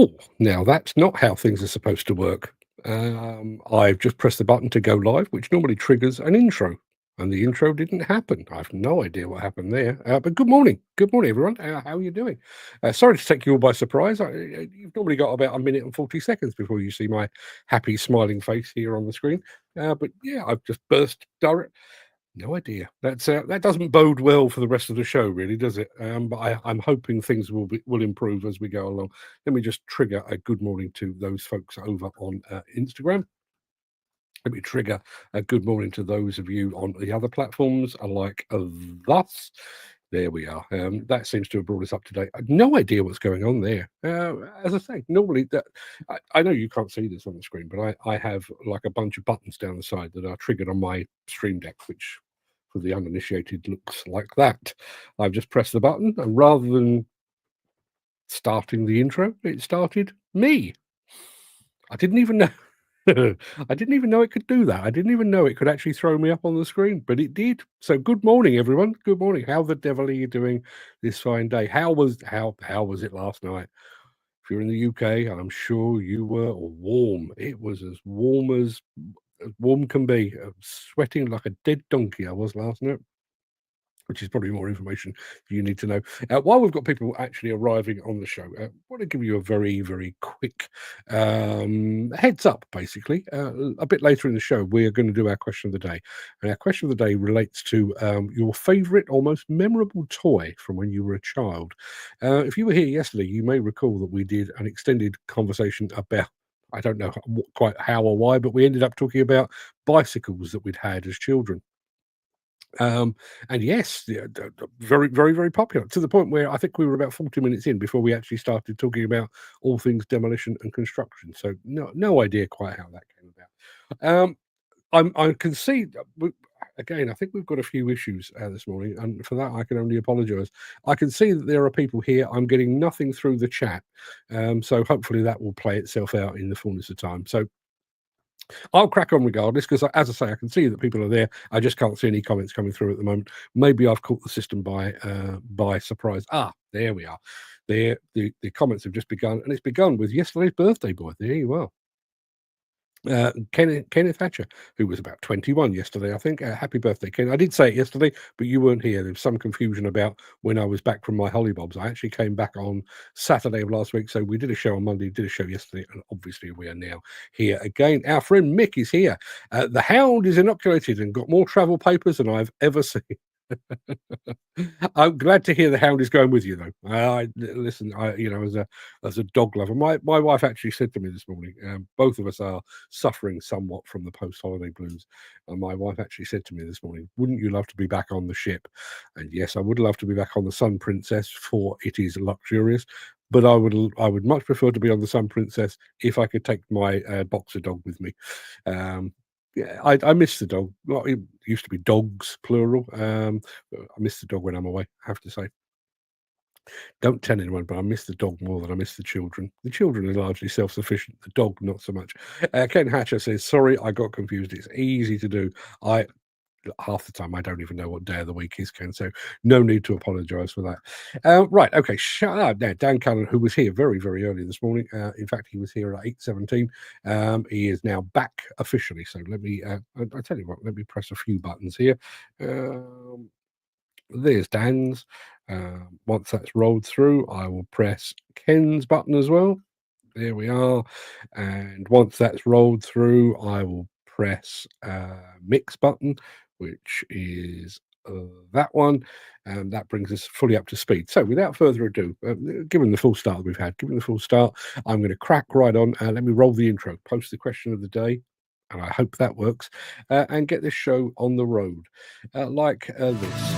Oh, now that's not how things are supposed to work. I've just pressed the button to go live, which normally triggers an intro, and the intro didn't happen. I have no idea what happened there. But good morning, everyone. How are you doing? Sorry to take you all by surprise. You've normally got about a minute and 40 seconds before you see my happy, smiling face here on the screen. But yeah, I've just burst direct. No idea. That doesn't bode well for the rest of the show, really, does it? But I'm hoping things will improve as we go along. Let me just trigger a good morning to those folks over on Instagram. Let me trigger a good morning to those of you on the other platforms, like thus. There we are. That seems to have brought us up to date. I have no idea what's going on there. As I say, normally I know you can't see this on the screen, but I have like a bunch of buttons down the side that are triggered on my Stream Deck, which for the uninitiated looks like that. I've just pressed the button, and rather than starting the intro, it started me. I didn't even know. I didn't even know it could do that. I didn't even know it could actually throw me up on the screen, but it did. So good morning, everyone. Good morning. How the devil are you doing this fine day? How was it last night? If you're in the UK, I'm sure you were warm. It was as warm can be. Sweating like a dead donkey I was last night, which is probably more information you need to know. While we've got people actually arriving on the show, I want to give you a very, very quick heads up, basically. A bit later in the show, we're going to do our question of the day. And our question of the day relates to your favourite or most memorable toy from when you were a child. If you were here yesterday, you may recall that we did an extended conversation about, I don't know quite how or why, but we ended up talking about bicycles that we'd had as children. And yes, very, very, very popular, to the point where I think we were about 40 minutes in before we actually started talking about all things demolition and construction. So no idea quite how that came about. I can see, again, I think we've got a few issues this morning, and for that I can only apologise. I can see that there are people here. I'm getting nothing through the chat, so hopefully that will play itself out in the fullness of time. So I'll crack on regardless, because as I say, I can see that people are there. I just can't see any comments coming through at the moment. Maybe I've caught the system by surprise. There we are. There, the comments have just begun, and it's begun with yesterday's birthday boy. There you are. Kenneth Thatcher, who was about 21 yesterday, I think. Happy birthday, Ken. I did say it yesterday, but you weren't here. There was some confusion about when I was back from my hollybobs. I actually came back on Saturday of last week, so we did a show on Monday, did a show yesterday, and obviously we are now here again. Our friend Mick is here. The hound is inoculated and got more travel papers than I've ever seen. I'm glad to hear the hound is going with you, though. Listen, as a dog lover, my wife actually said to me this morning, both of us are suffering somewhat from the post-holiday blues, and my wife actually said to me this morning, wouldn't you love to be back on the ship? And yes, I would love to be back on the Sun Princess, for it is luxurious, but I would much prefer to be on the Sun Princess if I could take my boxer dog with me. Yeah, I miss the dog. Well, it used to be dogs, plural. I miss the dog when I'm away, I have to say. Don't tell anyone, but I miss the dog more than I miss the children. The children are largely self-sufficient. The dog, not so much. Ken Hatcher says, sorry, I got confused. It's easy to do. Half the time I don't even know what day of the week is, Ken, so no need to apologize for that. Right, okay, shut up now. Dan Cullen, who was here very, very early this morning, in fact he was here at 8:17. He is now back officially, so let me I tell you what, let me press a few buttons here. There's Dan's. Once that's rolled through, I will press Ken's button as well. There we are. And once that's rolled through, I will press Mix button, which is that one, and that brings us fully up to speed. So without further ado, given the full start that we've had, I'm going to crack right on. Let me roll the intro, post the question of the day, and I hope that works, and get this show on the road like this.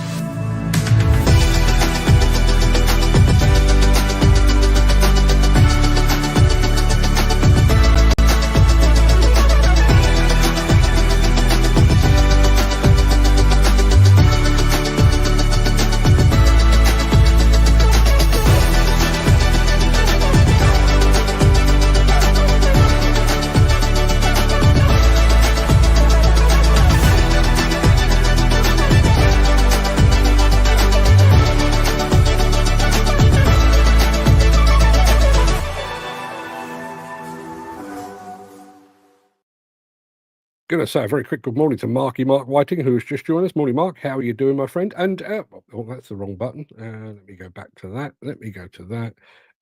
Gonna say a very quick good morning to Mark Whiting, who has just joined us. Morning, Mark. How are you doing, my friend? And oh, that's the wrong button. Let me go back to that. Let me go to that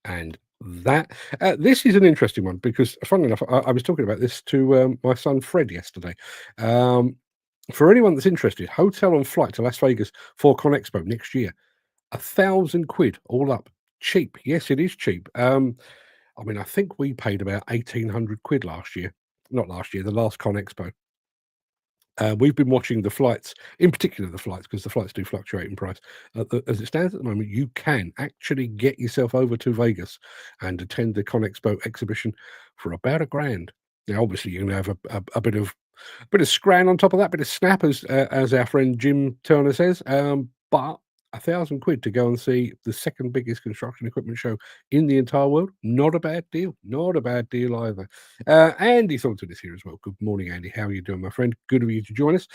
and that. This is an interesting one because, funnily enough, I was talking about this to my son Fred yesterday. Um, for anyone that's interested, hotel and flight to Las Vegas for Conexpo next year, £1,000 all up. Cheap. Yes, it is cheap. I mean, I think we paid about £1,800 last year. Not last year, the last Conexpo. We've been watching the flights, in particular the flights, because the flights do fluctuate in price. As it stands at the moment, you can actually get yourself over to Vegas and attend the Conexpo exhibition for about £1,000. Now, obviously, you're going to have a bit of scran on top of that, bit of snap, as our friend Jim Turner says. But £1,000 to go and see the second biggest construction equipment show in the entire world, not a bad deal. Not a bad deal either. Andy Thornton is here as well. Good morning, Andy. How are you doing, my friend? Good of you to join us.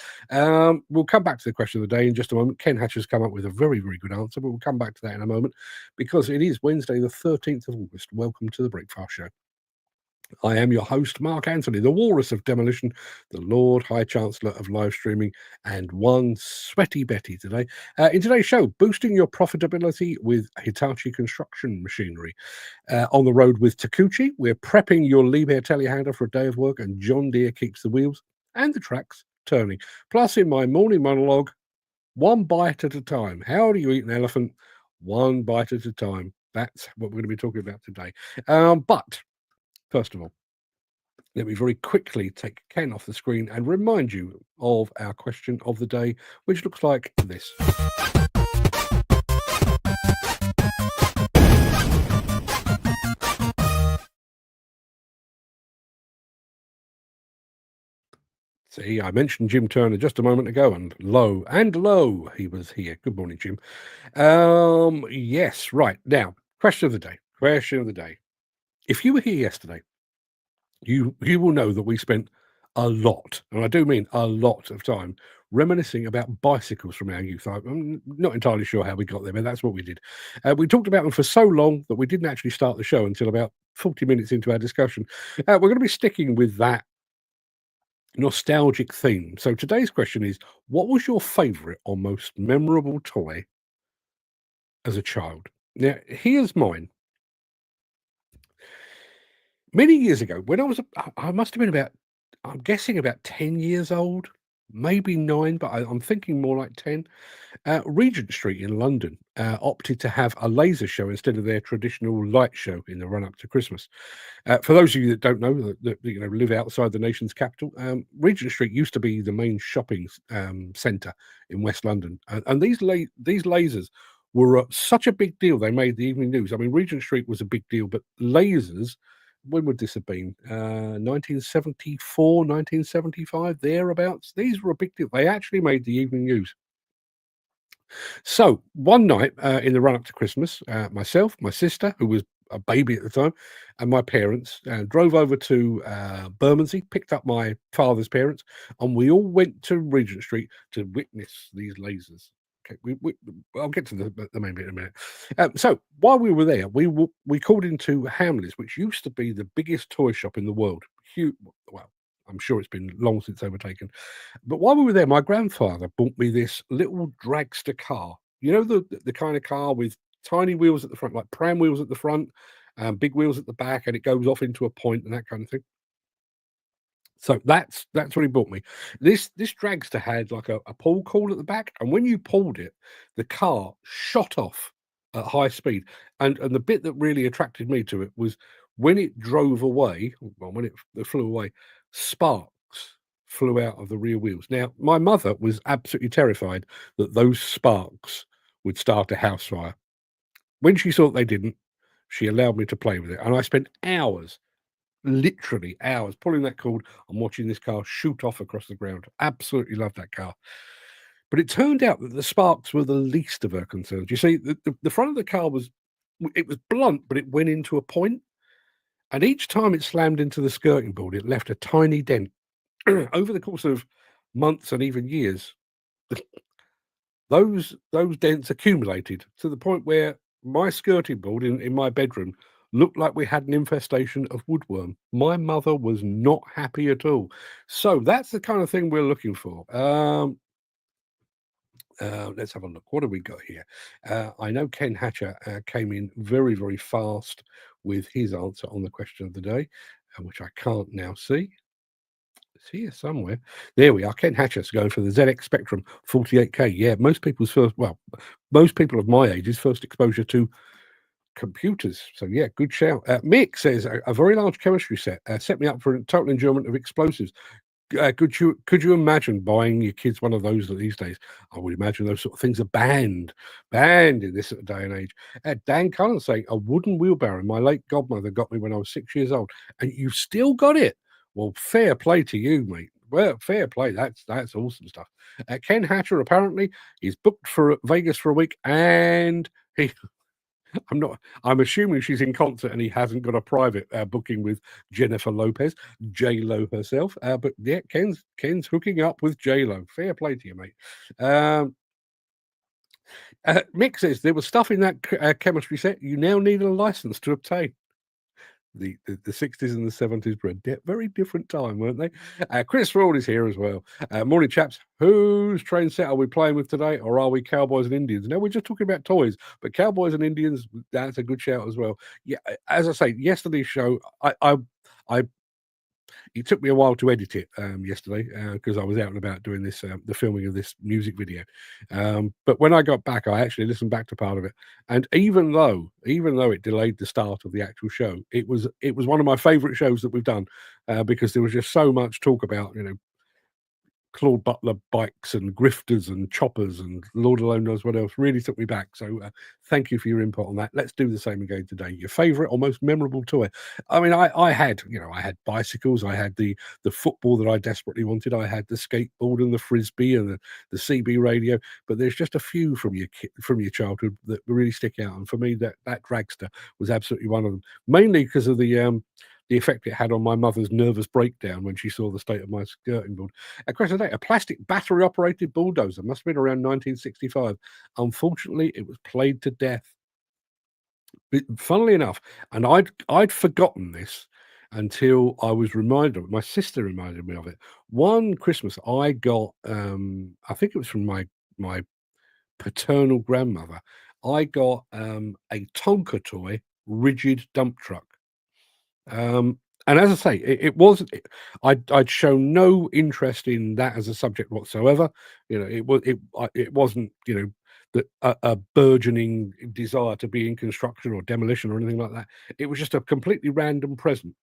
We'll come back to the question of the day in just a moment. Ken Hatch has come up with a very, very good answer, but we'll come back to that in a moment because it is Wednesday, the 13th of August. Welcome to the Breakfast Show. I am your host, Mark Anthony, the Walrus of Demolition, the Lord High Chancellor of live streaming, and one sweaty Betty today. In today's show, boosting your profitability with Hitachi Construction Machinery. On the road with Takeuchi, we're prepping your Liebherr telehandler for a day of work, and John Deere keeps the wheels and the tracks turning. Plus, in my morning monologue, one bite at a time. How do you eat an elephant? One bite at a time. That's what we're going to be talking about today. But first of all, let me very quickly take Ken off the screen and remind you of our question of the day, which looks like this. See, I mentioned Jim Turner just a moment ago, and lo, he was here. Good morning, Jim. Yes, right. Now, question of the day. Question of the day. If you were here yesterday, you will know that we spent a lot, and I do mean a lot of time, reminiscing about bicycles from our youth. I'm not entirely sure how we got there, but that's what we did. We talked about them for so long that we didn't actually start the show until about 40 minutes into our discussion. We're going to be sticking with that nostalgic theme. So today's question is, what was your favorite or most memorable toy as a child? Now, here's mine. Many years ago, when I must have been about, I'm guessing about 10 years old, maybe 9, but I'm thinking more like 10. Regent Street in London opted to have a laser show instead of their traditional light show in the run up to Christmas. For those of you that don't know, that live outside the nation's capital, Regent Street used to be the main shopping centre in West London, and these lasers were such a big deal. They made the evening news. I mean, Regent Street was a big deal, but lasers. When would this have been? 1974, 1975, thereabouts. These were a big deal. They actually made the evening news. So one night in the run up to Christmas, myself, my sister, who was a baby at the time, and my parents drove over to Bermondsey, picked up my father's parents, and we all went to Regent Street to witness these lasers. Okay, I'll get to the main bit in a minute. So while we were there, we called into Hamleys, which used to be the biggest toy shop in the world. Huge, well, I'm sure it's been long since overtaken. But while we were there, my grandfather bought me this little dragster car. You know, the kind of car with tiny wheels at the front, like pram wheels at the front, big wheels at the back, and it goes off into a point and that kind of thing. So that's what he bought me. This dragster had like a pull cord at the back, and when you pulled it, the car shot off at high speed. And the bit that really attracted me to it was when it drove away, well, when it flew away, sparks flew out of the rear wheels. Now, my mother was absolutely terrified that those sparks would start a house fire. When she saw that they didn't, she allowed me to play with it, and I spent hours, literally hours, pulling that cord and watching this car shoot off across the ground. Absolutely loved that car. But it turned out that the sparks were the least of her concerns. You see, the front of the car was blunt, but it went into a point, and each time it slammed into the skirting board, it left a tiny dent. Over the course of months and even years, those dents accumulated to the point where my skirting board in my bedroom looked like we had an infestation of woodworm. My mother was not happy at all. So that's the kind of thing we're looking for. Let's have a look. What have we got here? I know Ken Hatcher came in very, very fast with his answer on the question of the day, which I can't now see. It's here somewhere. There we are. Ken Hatcher's going for the ZX Spectrum 48K. Yeah, most people of my age's first exposure to computers. So yeah, good shout. Mick says a very large chemistry set set me up for a total enjoyment of explosives. Could you imagine buying your kids one of those these days? I would imagine those sort of things are banned in this day and age. Dan Cullen saying a wooden wheelbarrow my late godmother got me when I was 6 years old, and you've still got it. Well, fair play to you, mate. Well, fair play. That's awesome stuff. Ken Hatcher apparently is booked for Vegas for a week, and he. I'm assuming she's in concert and he hasn't got a private booking with Jennifer Lopez, J-Lo herself. But yeah, Ken's hooking up with J-Lo. Fair play to you, mate. Mick says there was stuff in that chemistry set you now need a license to obtain. The 60s and the 70s were a very different time, weren't they? Chris Ford is here as well. Morning, chaps. Whose train set are we playing with today, or are we Cowboys and Indians? No, we're just talking about toys, but Cowboys and Indians, that's a good shout as well. Yeah, as I say, yesterday's show, it took me a while to edit it yesterday because I was out and about doing this, the filming of this music video. But when I got back, I actually listened back to part of it, and even though it delayed the start of the actual show, it was one of my favourite shows that we've done because there was just so much talk about Claude Butler bikes and grifters and choppers and Lord alone knows what else. Really took me back. So thank you for your input on that. Let's do the same again today. Your favourite or most memorable toy? I mean, I had bicycles. I had the football that I desperately wanted. I had the skateboard and the frisbee and the CB radio. But there's just a few from your childhood that really stick out. And for me, that dragster was absolutely one of them. Mainly because of the effect it had on my mother's nervous breakdown when she saw the state of my skirting board. Question today, a plastic battery-operated bulldozer, must have been around 1965. Unfortunately, it was played to death. But funnily enough, and I'd forgotten this until I was reminded, my sister reminded me of it. One Christmas, I got, I think it was from my paternal grandmother, I got a Tonka toy rigid dump truck. And as I say, it wasn't. I'd shown no interest in that as a subject whatsoever. It wasn't. A burgeoning desire to be in construction or demolition or anything like that. It was just a completely random present.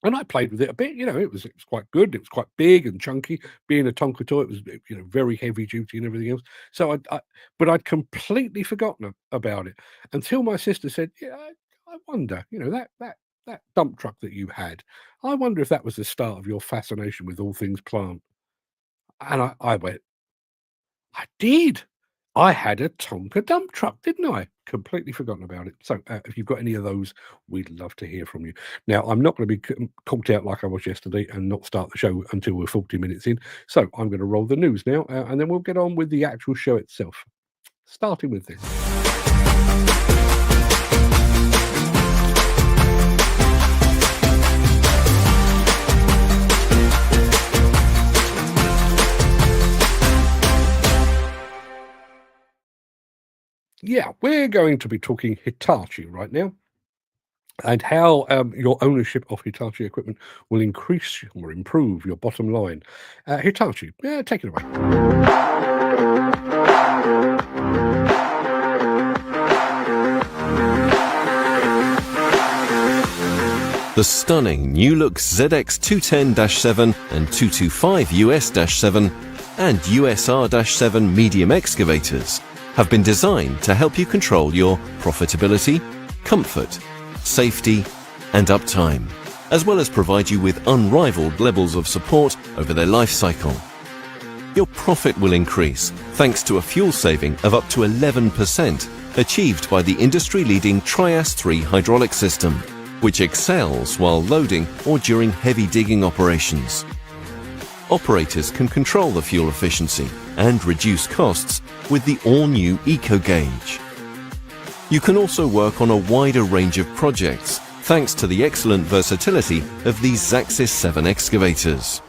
And I played with it a bit. It was quite good. It was quite big and chunky. Being a Tonka toy, it was very heavy duty and everything else. So but I'd completely forgotten about it until my sister said, "Yeah, I wonder. That dump truck that you had, I wonder if that was the start of your fascination with all things plant." And I went, I did. I had a Tonka dump truck, didn't I? Completely forgotten about it. So if you've got any of those, we'd love to hear from you. Now, I'm not going to be caught out like I was yesterday and not start the show until we're 40 minutes in. So I'm going to roll the news now, and then we'll get on with the actual show itself. Starting with this. Yeah, we're going to be talking Hitachi right now, and how your ownership of Hitachi equipment will increase or improve your bottom line. Hitachi, take it away. The stunning new-look ZX 210-7 and 225 US-7 and USR-7 medium excavators have been designed to help you control your profitability, comfort, safety, and uptime, as well as provide you with unrivaled levels of support over their life cycle. Your profit will increase thanks to a fuel saving of up to 11% achieved by the industry-leading Trias 3 hydraulic system, which excels while loading or during heavy digging operations. Operators can control the fuel efficiency and reduce costs with the all-new EcoGauge. You can also work on a wider range of projects thanks to the excellent versatility of these Xaxis 7 excavators.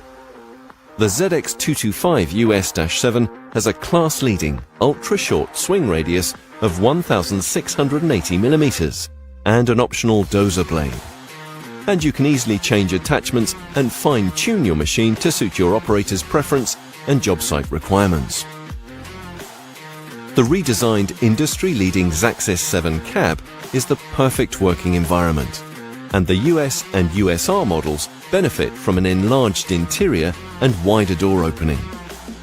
The ZX225 US-7 has a class-leading, ultra-short swing radius of 1,680 millimeters and an optional dozer blade. And you can easily change attachments and fine-tune your machine to suit your operator's preference and job site requirements. The redesigned industry-leading Xaxis 7 cab is the perfect working environment, and the US and USR models benefit from an enlarged interior and wider door opening.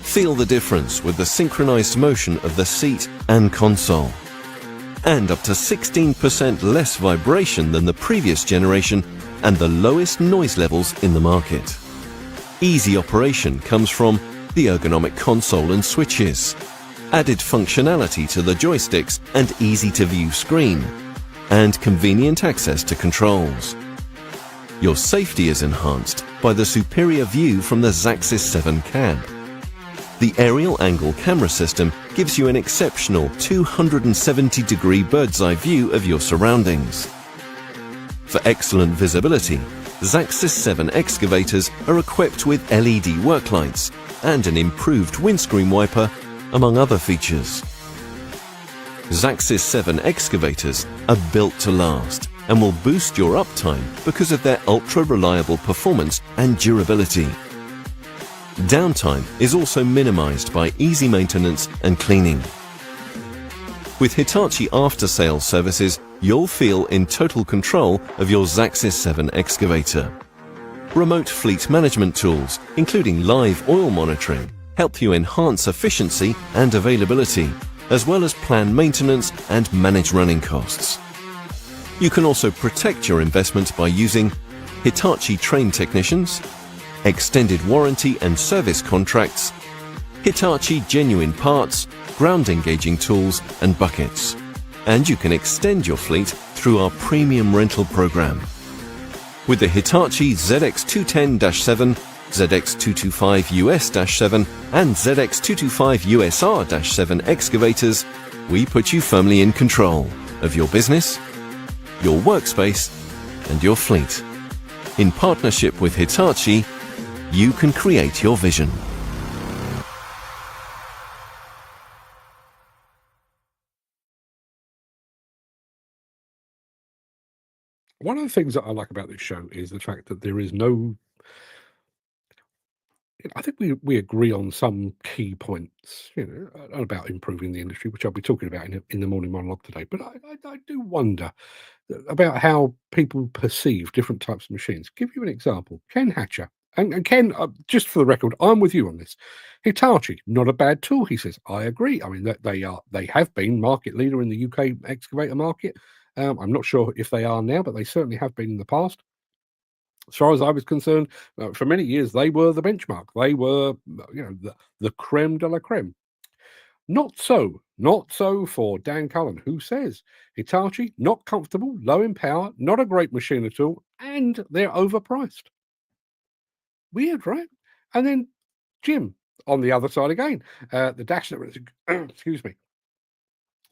Feel the difference with the synchronized motion of the seat and console. And up to 16% less vibration than the previous generation and the lowest noise levels in the market. Easy operation comes from the ergonomic console and switches, added functionality to the joysticks and easy-to-view screen, and convenient access to controls. Your safety is enhanced by the superior view from the Xaxis 7 cab. The aerial angle camera system gives you an exceptional 270-degree bird's-eye view of your surroundings. For excellent visibility, Xaxis 7 excavators are equipped with LED work lights and an improved windscreen wiper, among other features. Xaxis 7 excavators are built to last and will boost your uptime because of their ultra-reliable performance and durability. Downtime is also minimized by easy maintenance and cleaning. With Hitachi after-sales services, you'll feel in total control of your Xaxis 7 excavator. Remote fleet management tools, including live oil monitoring, help you enhance efficiency and availability, as well as plan maintenance and manage running costs. You can also protect your investment by using Hitachi trained technicians, extended warranty and service contracts, Hitachi genuine parts, ground engaging tools and buckets. And you can extend your fleet through our premium rental program. With the Hitachi ZX210-7, ZX225 US-7 and ZX225 USR-7 excavators, we put you firmly in control of your business, your workspace and your fleet. In partnership with Hitachi, you can create your vision. One of the things that I like about this show is the fact that there is no. I think we agree on some key points, about improving the industry, which I'll be talking about in the morning monologue today. But I do wonder about how people perceive different types of machines. Give you an example: Ken Hatcher, and Ken, just for the record, I'm with you on this. Hitachi, not a bad tool, he says. I agree. I mean, they have been market leader in the UK excavator market. I'm not sure if they are now, but they certainly have been in the past. As far as I was concerned, for many years, they were the benchmark. They were, the creme de la creme. Not so for Dan Cullen, who says Hitachi, not comfortable, low in power, not a great machine at all, and they're overpriced. Weird, right? And then Jim, on the other side again, the Dash 7, excuse me.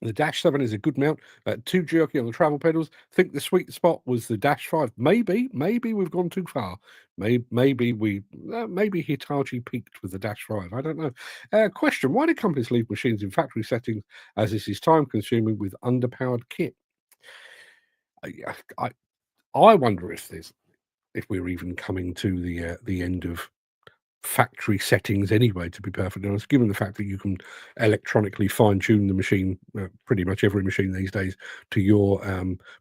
The Dash 7 is a good mount, too jerky on the travel pedals. Think the sweet spot was the Dash 5. Maybe we've gone too far. Maybe Hitachi peaked with the Dash 5. I don't know. Question: why do companies leave machines in factory settings as this is time-consuming with underpowered kit? I wonder if we're even coming to the end of factory settings anyway, to be perfectly honest, given the fact that you can electronically fine-tune the machine, pretty much every machine these days, to your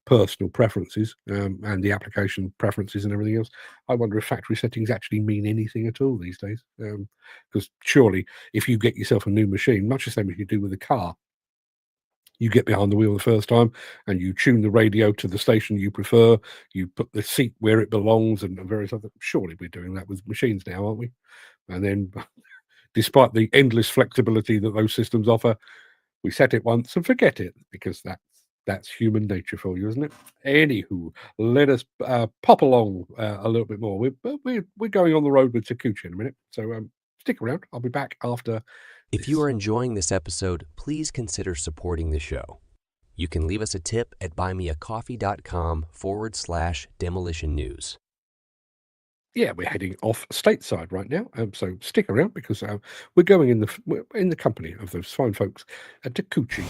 personal preferences and the application preferences and everything else. I wonder if factory settings actually mean anything at all these days, because surely if you get yourself a new machine, much the same as you do with a car, you get behind the wheel the first time and you tune the radio to the station you prefer, you put the seat where it belongs and various other. Surely we're doing that with machines now, aren't we? And then despite the endless flexibility that those systems offer, we set it once and forget it, because that's human nature for you, isn't it? Anywho, let us pop along a little bit more. We're going on the road with Takeuchi in a minute, so stick around. I'll be back after. If you are enjoying this episode, please consider supporting the show. You can leave us a tip at buymeacoffee.com/demolition news. Yeah, we're heading off stateside right now, so stick around because we're going we're in the company of those fine folks at Takeuchi.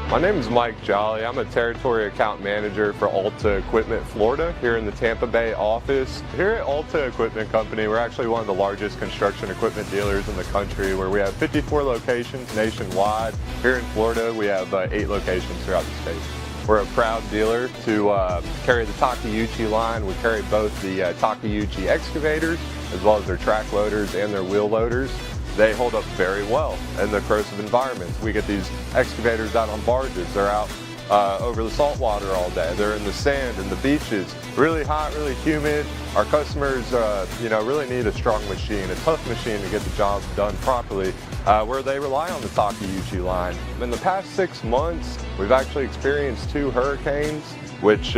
My name is Mike Jolly. I'm a territory account manager for Alta Equipment Florida here in the Tampa Bay office. Here at Alta Equipment Company, we're actually one of the largest construction equipment dealers in the country, where we have 54 locations nationwide. Here in Florida, we have 8 locations throughout the state. We're a proud dealer to carry the Takeuchi line. We carry both the Takeuchi excavators as well as their track loaders and their wheel loaders. They hold up very well in the corrosive environments. We get these excavators out on barges. They're out over the salt water all day. They're in the sand and the beaches. Really hot, really humid. Our customers, really need a strong machine, a tough machine to get the job done properly, where they rely on the Takeuchi line. In the past 6 months, we've actually experienced 2 hurricanes, which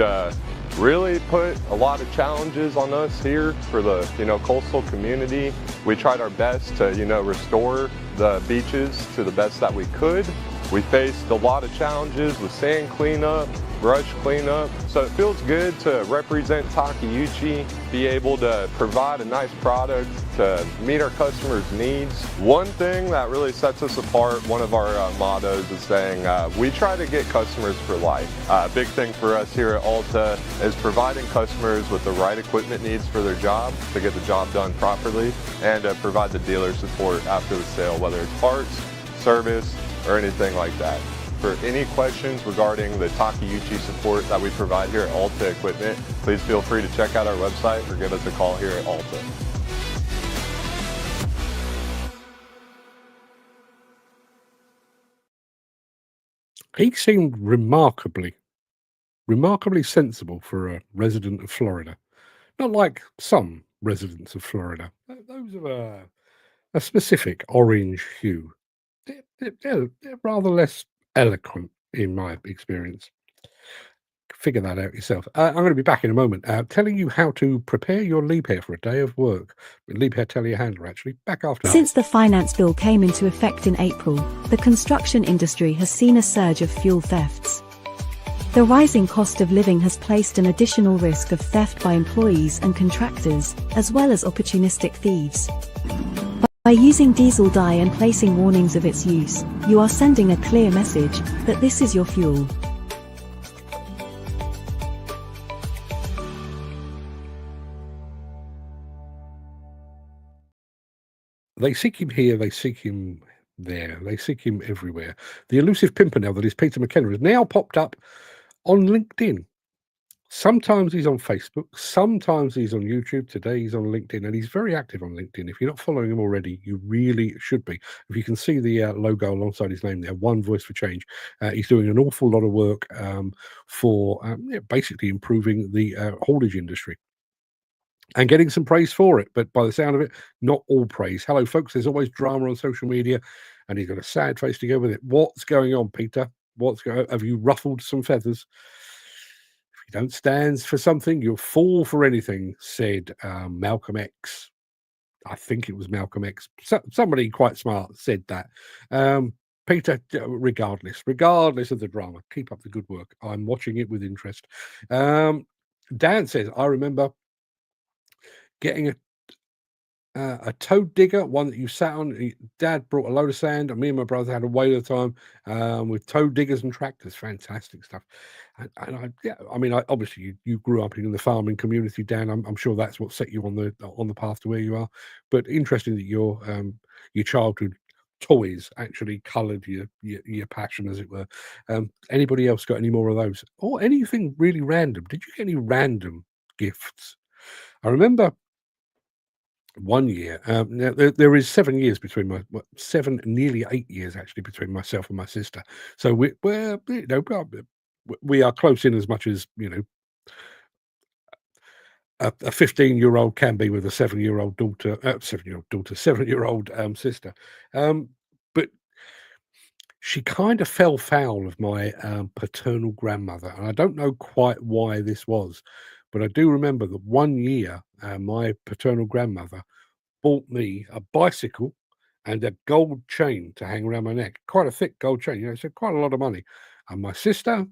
really put a lot of challenges on us here for the coastal community. We tried our best to restore the beaches to the best that we could. We faced a lot of challenges with sand cleanup, brush cleanup. So it feels good to represent Takeuchi, be able to provide a nice product to meet our customers' needs. One thing that really sets us apart, one of our mottos is saying, we try to get customers for life. A big thing for us here at Alta is providing customers with the right equipment needs for their job to get the job done properly, and provide the dealer support after the sale, whether it's parts, service, or anything like that. For any questions regarding the Takeuchi support that we provide here at Alta Equipment, please feel free to check out our website or give us a call here at Alta. He seemed remarkably sensible for a resident of Florida. Not like some residents of Florida. Those of a specific orange hue. They're rather less eloquent in my experience. Figure that out yourself. I'm going to be back in a moment telling you how to prepare your Liebherr for a day of work. Liebherr telehandler, actually. Back after. Since the finance bill came into effect in April, the construction industry has seen a surge of fuel thefts. The rising cost of living has placed an additional risk of theft by employees and contractors, as well as opportunistic thieves. By using diesel dye and placing warnings of its use, you are sending a clear message that this is your fuel. They seek him here, they seek him there, they seek him everywhere. The elusive pimpernel that is Peter McKenna has now popped up on LinkedIn. Sometimes he's on Facebook, sometimes he's on YouTube. Today he's on LinkedIn, and he's very active on LinkedIn. If you're not following him already, you really should be. If you can see the logo alongside his name there, One Voice for Change, he's doing an awful lot of work for basically improving the haulage industry. And getting some praise for it, but by the sound of it, not all praise. Hello, folks. There's always drama on social media, and he's got a sad face to go with it. What's going on, Peter? Have you ruffled some feathers? If you don't stand for something, you'll fall for anything, said Malcolm X. I think it was Malcolm X. Somebody quite smart said that. Peter, regardless of the drama, keep up the good work. I'm watching it with interest. Dan says, I remember getting a tow digger, one that you sat on. Dad brought a load of sand, and me and my brother had a whale of a time with tow diggers and tractors. Fantastic stuff. Obviously you grew up in the farming community, Dan. I'm sure that's what set you on the path to where you are. But interesting that your childhood toys actually coloured your passion, as it were. Anybody else got any more of those, or anything really random? Did you get any random gifts? I remember one year. Now there is 7 years between nearly 8 years actually between myself and my sister. So we are close in as much as a 15-year-old can be with a 7-year-old daughter, 7-year-old sister. But she kind of fell foul of my paternal grandmother, and I don't know quite why this was, but I do remember that one year my paternal grandmother bought me a bicycle and a gold chain to hang around my neck. Quite a thick gold chain, so quite a lot of money. And my sister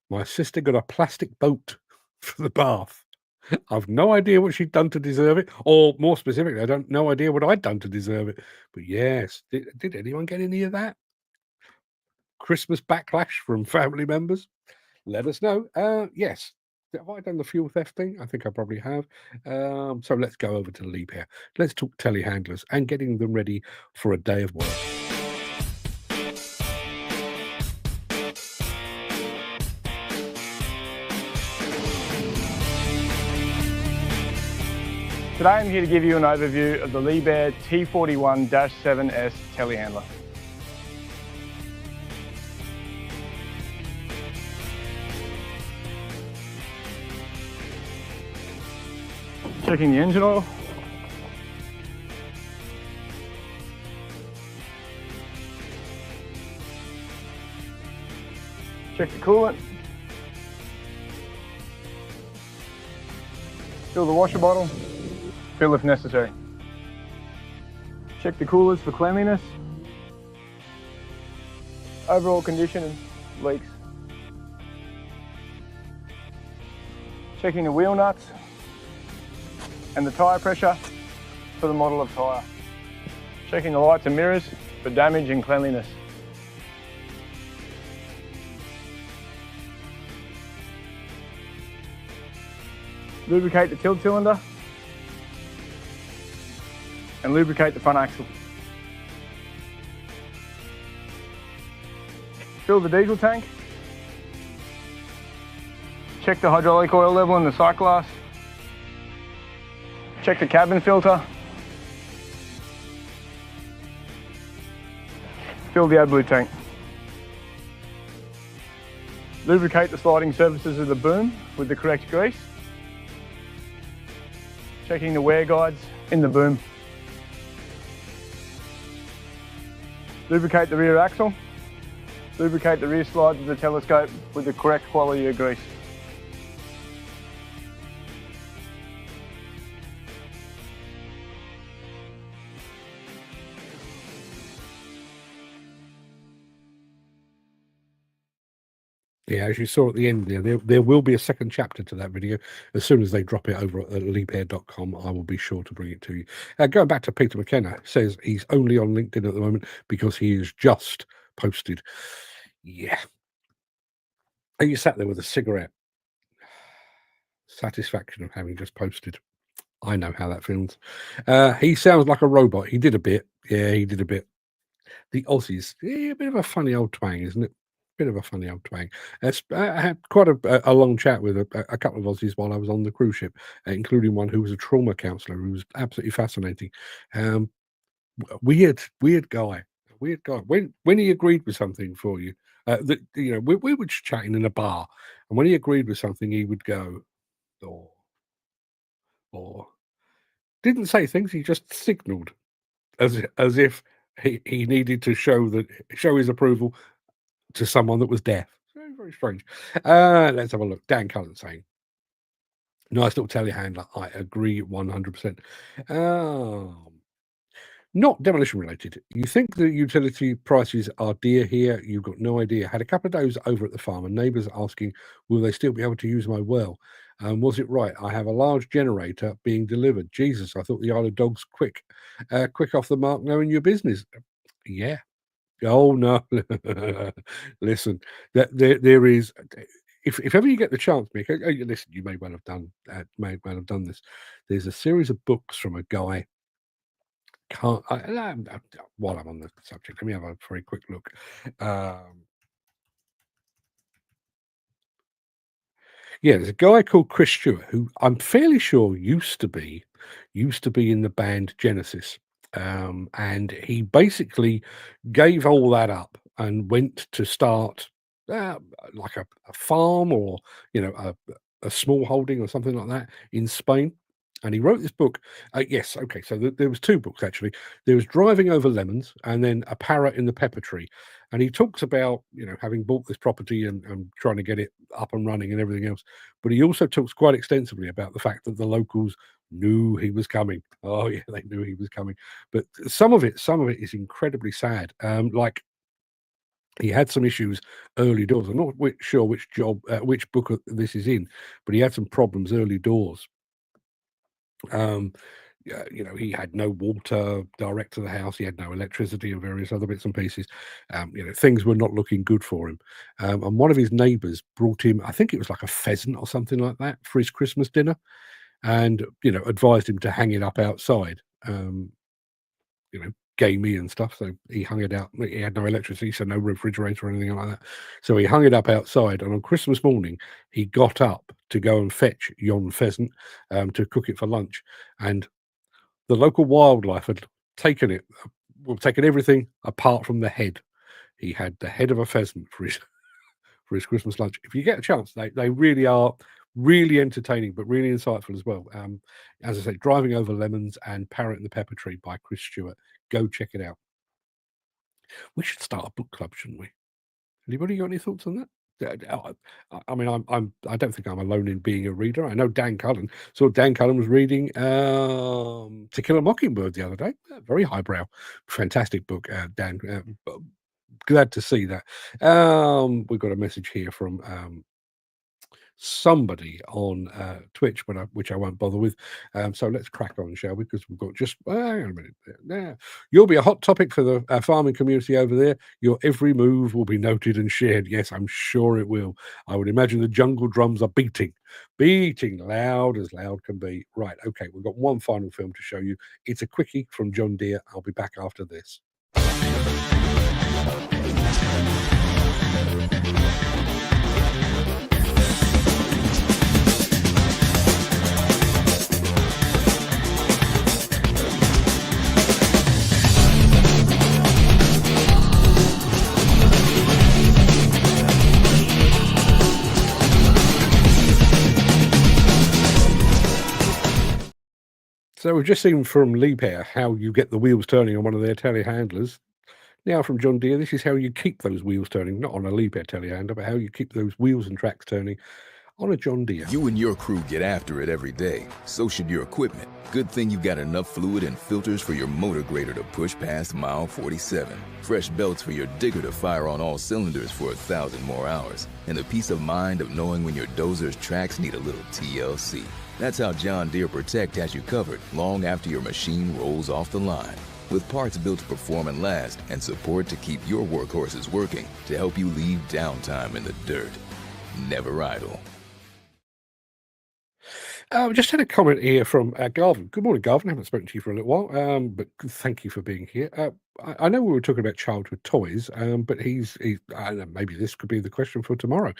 got a plastic boat for the bath. I've no idea what she'd done to deserve it, or more specifically, I don't no idea what I'd done to deserve it. But yes, did anyone get any of that? Christmas backlash from family members? Let us know. Yes. Have I done the fuel theft thing? I think I probably have. So let's go over to Liebherr. Let's talk telehandlers and getting them ready for a day of work. Today I'm here to give you an overview of the Liebherr T41-7S telehandler. Checking the engine oil. Check the coolant. Fill the washer bottle. Fill if necessary. Check the coolers for cleanliness. Overall condition and leaks. Checking the wheel nuts and the tyre pressure for the model of tyre. Checking the lights and mirrors for damage and cleanliness. Lubricate the tilt cylinder and lubricate the front axle. Fill the diesel tank. Check the hydraulic oil level in the sight glass. Check the cabin filter. Fill the AdBlue tank. Lubricate the sliding surfaces of the boom with the correct grease. Checking the wear guides in the boom. Lubricate the rear axle. Lubricate the rear slides of the telescope with the correct quality of grease. Yeah, as you saw at the end there will be a second chapter to that video. As soon as they drop it over at liebherr.com, I will be sure to bring it to you. Going back to Peter McKenna, says he's only on LinkedIn at the moment because he has just posted. Yeah. And you sat there with a cigarette. Satisfaction of having just posted. I know how that feels. He sounds like a robot. He did a bit. Yeah, he did a bit. The Aussies, a bit of a funny old twang, isn't it? Bit of a funny old twang. I had quite a long chat with a couple of Aussies while I was on the cruise ship, including one who was a trauma counsellor who was absolutely fascinating. Weird guy. Weird guy. When he agreed with something for you, we were just chatting in a bar, and when he agreed with something, he would go, or didn't say things. He just signalled as if he needed to show his approval to someone that was deaf. Very, very strange. Let's have a look. Dan Cullen saying, nice little telehandler. I agree 100%. Not demolition related. You think the utility prices are dear here? You've got no idea. Had a couple of days over at the farm and neighbours asking, will they still be able to use my well? Was it right? I have a large generator being delivered. Jesus, I thought the Isle of Dogs quick off the mark knowing your business. Yeah. Oh no! Listen, there is. If ever you get the chance, Mick, listen, you may well have done this. There's a series of books from a guy. While I'm on the subject, let me have a very quick look. Yeah, there's a guy called Chris Stewart who I'm fairly sure used to be in the band Genesis. And he basically gave all that up and went to start like a farm or a small holding or something like that in Spain. And he wrote this book. Yes, okay. So there was two books actually. There was Driving Over Lemons, and then A Parrot in the Pepper Tree. And he talks about having bought this property and trying to get it up and running and everything else. But he also talks quite extensively about the fact that the locals knew he was coming. Oh yeah, they knew he was coming. But some of it is incredibly sad. Like he had some issues early doors. I'm not sure which book this is in, but he had some problems early doors. Yeah, he had no water direct to the house. He had no electricity and various other bits and pieces. Things were not looking good for him. And one of his neighbours brought him, I think it was like a pheasant or something like that, for his Christmas dinner, and advised him to hang it up outside. Gamey and stuff. So he hung it out. He had no electricity, so no refrigerator or anything like that. So he hung it up outside. And on Christmas morning, he got up to go and fetch yon pheasant to cook it for lunch. And the local wildlife had taken it, taken everything apart from the head. He had the head of a pheasant for his Christmas lunch. If you get a chance, they really are really entertaining, but really insightful as well. As I say, Driving Over Lemons and Parrot in the Pepper Tree by Chris Stewart. Go check it out. We should start a book club, shouldn't we? Anybody got any thoughts on that? I mean, I don't think I'm alone in being a reader. I know Dan Cullen. So Dan Cullen was reading To Kill a Mockingbird the other day. Very highbrow, fantastic book. Dan, glad to see that. We've got a message here from somebody on Twitch, which I won't bother with. So let's crack on, shall we? Because we've got just hang on a minute. There, you'll be a hot topic for the farming community over there. Your every move will be noted and shared. Yes, I'm sure it will. I would imagine the jungle drums are beating loud as loud can be. Right, okay, we've got one final film to show you. It's a quickie from John Deere. I'll be back after this. So we've just seen from Liebherr how you get the wheels turning on one of their telehandlers. Now from John Deere, this is how you keep those wheels turning, not on a Liebherr telehandler, but how you keep those wheels and tracks turning on a John Deere. You and your crew get after it every day. So should your equipment. Good thing you got enough fluid and filters for your motor grader to push past mile 47. Fresh belts for your digger to fire on all cylinders for 1,000 more hours. And the peace of mind of knowing when your dozer's tracks need a little TLC. That's how John Deere Protect has you covered long after your machine rolls off the line. With parts built to perform and last, and support to keep your workhorses working to help you leave downtime in the dirt. Never idle. We just had a comment here from Garvin. Good morning, Garvin. I haven't spoken to you for a little while, but thank you for being here. I know we were talking about childhood toys, but he's I don't know, maybe this could be the question for tomorrow.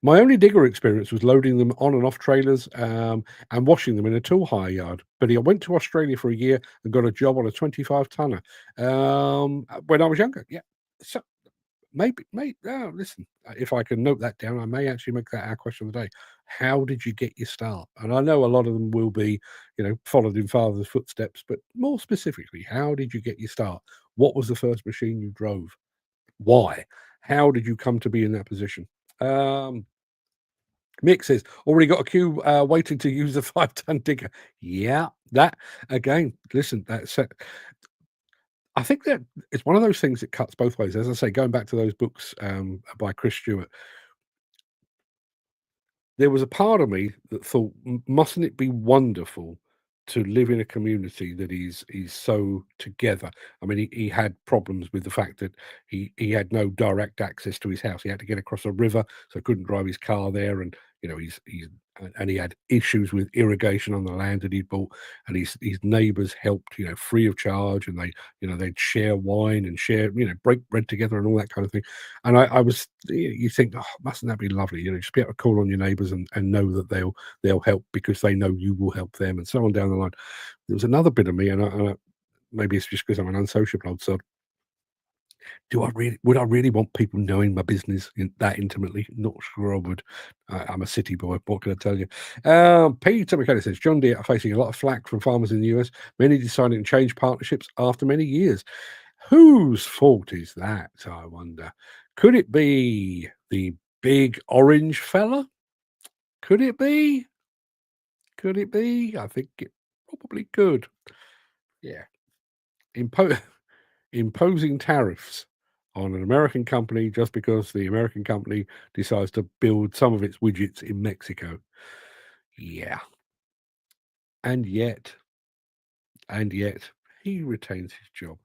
My only digger experience was loading them on and off trailers and washing them in a tool hire yard. But I went to Australia for a year and got a job on a 25-tonner when I was younger. Yeah, so maybe listen, if I can note that down, I may actually make that our question of the day. How did you get your start? And I know a lot of them will be, followed in father's footsteps, but more specifically, how did you get your start? What was the first machine you drove? Why? How did you come to be in that position? Mick says, already got a queue waiting to use a 5-ton digger. Yeah, that again, listen, that's it. I think that it's one of those things that cuts both ways. As I say, going back to those books by Chris Stewart, there was a part of me that thought, mustn't it be wonderful to live in a community that is so together? I mean, he had problems with the fact that he had no direct access to his house. He had to get across a river, so couldn't drive his car there. And he had issues with irrigation on the land that he'd bought, and his neighbours helped, free of charge, and they'd share wine and share, break bread together and all that kind of thing. And I was, you think, oh, mustn't that be lovely? Just be able to call on your neighbours and know that they'll help because they know you will help them, and so on down the line. There was another bit of me, and maybe it's just because I'm an unsociable old sod. Would I really want people knowing my business that intimately? Not sure I would. I'm a city boy. What can I tell you? Peter McKenna says John Deere are facing a lot of flack from farmers in the US. Many deciding to change partnerships after many years. Whose fault is that? I wonder. Could it be the big orange fella? Could it be? Could it be? I think it probably could. Yeah. Imposing tariffs on an American company just because the American company decides to build some of its widgets in Mexico. Yeah. And yet, he retains his job.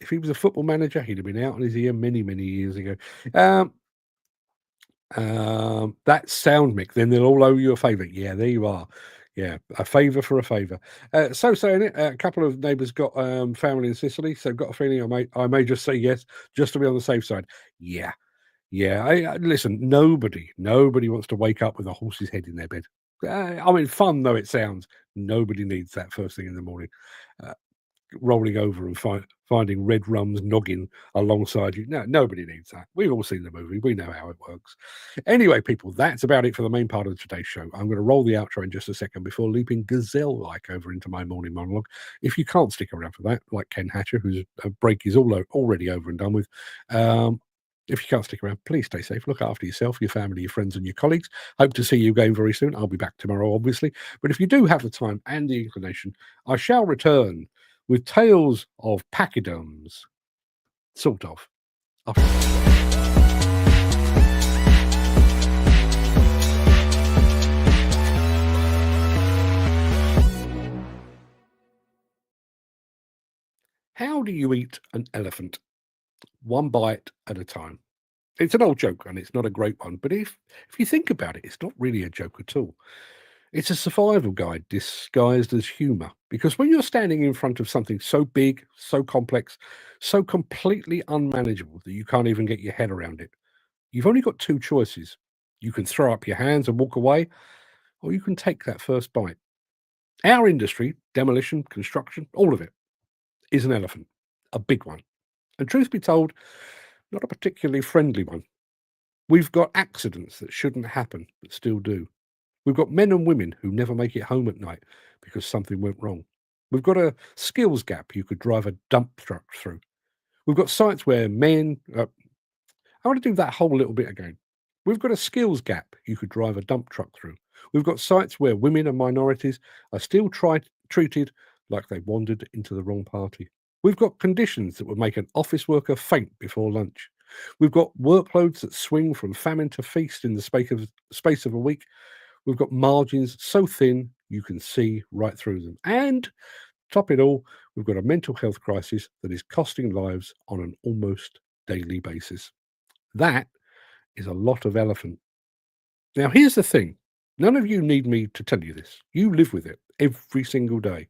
If he was a football manager, he'd have been out on his ear many, many years ago. That sound mix, then they'll all owe you a favour. Yeah, there you are. Yeah, a favour for a favour. So saying it, a couple of neighbours got family in Sicily, so got a feeling I may just say yes, just to be on the safe side. Yeah, yeah. Listen, nobody wants to wake up with a horse's head in their bed. I mean, fun though it sounds, nobody needs that first thing in the morning. Rolling over and finding red rum's noggin alongside you. No, nobody needs that. We've all seen the movie. We know how it works. Anyway, people, that's about it for the main part of today's show. I'm going to roll the outro in just a second before leaping gazelle-like over into my morning monologue. If you can't stick around for that, like Ken Hatcher, whose break is already over and done with, if you can't stick around, please stay safe. Look after yourself, your family, your friends, and your colleagues. Hope to see you again very soon. I'll be back tomorrow, obviously. But if you do have the time and the inclination, I shall return with tales of pachyderms. Sort of. How do you eat an elephant? One bite at a time. It's an old joke, and it's not a great one, but if you think about it, it's not really a joke at all. It's a survival guide disguised as humor, because when you're standing in front of something so big, so complex, so completely unmanageable that you can't even get your head around it, you've only got two choices. You can throw up your hands and walk away, or you can take that first bite. Our industry, demolition, construction, all of it, is an elephant, a big one. And truth be told, not a particularly friendly one. We've got accidents that shouldn't happen, but still do. We've got men and women who never make it home at night because something went wrong. We've got a skills gap you could drive a dump truck through. We've got sites where men. I want to do that whole little bit again. We've got a skills gap you could drive a dump truck through. We've got sites where women and minorities are still treated like they wandered into the wrong party. We've got conditions that would make an office worker faint before lunch. We've got workloads that swing from famine to feast in the space of a week. We've got margins so thin you can see right through them. And top it all, we've got a mental health crisis that is costing lives on an almost daily basis. That is a lot of elephant. Now, here's the thing. None of you need me to tell you this. You live with it every single day.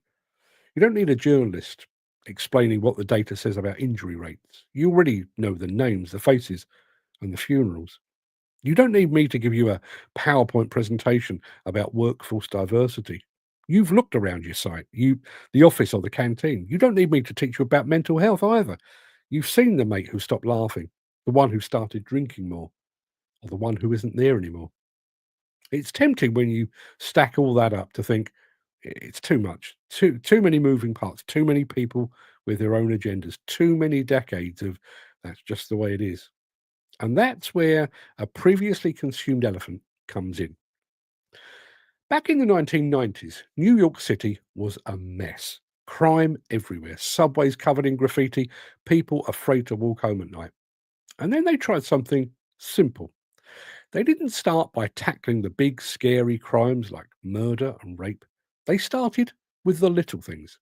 You don't need a journalist explaining what the data says about injury rates. You already know the names, the faces, and the funerals. You don't need me to give you a PowerPoint presentation about workforce diversity. You've looked around your site, the office or the canteen. You don't need me to teach you about mental health either. You've seen the mate who stopped laughing, the one who started drinking more, or the one who isn't there anymore. It's tempting when you stack all that up to think it's too much, too many moving parts, too many people with their own agendas, too many decades of that's just the way it is. And that's where a previously consumed elephant comes in. Back in the 1990s, New York City was a mess. Crime everywhere, subways covered in graffiti, people afraid to walk home at night. And then they tried something simple. They didn't start by tackling the big, scary crimes like murder and rape. They started with the little things.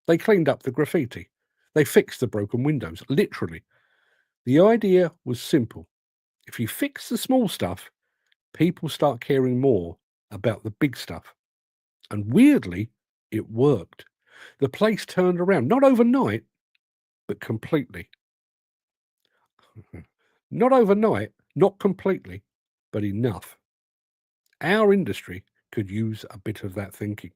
They cleaned up the graffiti. They fixed the broken windows, literally. The idea was simple. If you fix the small stuff, people start caring more about the big stuff. And weirdly, it worked. The place turned around, not overnight, but completely. Not overnight, not completely, but enough. Our industry could use a bit of that thinking.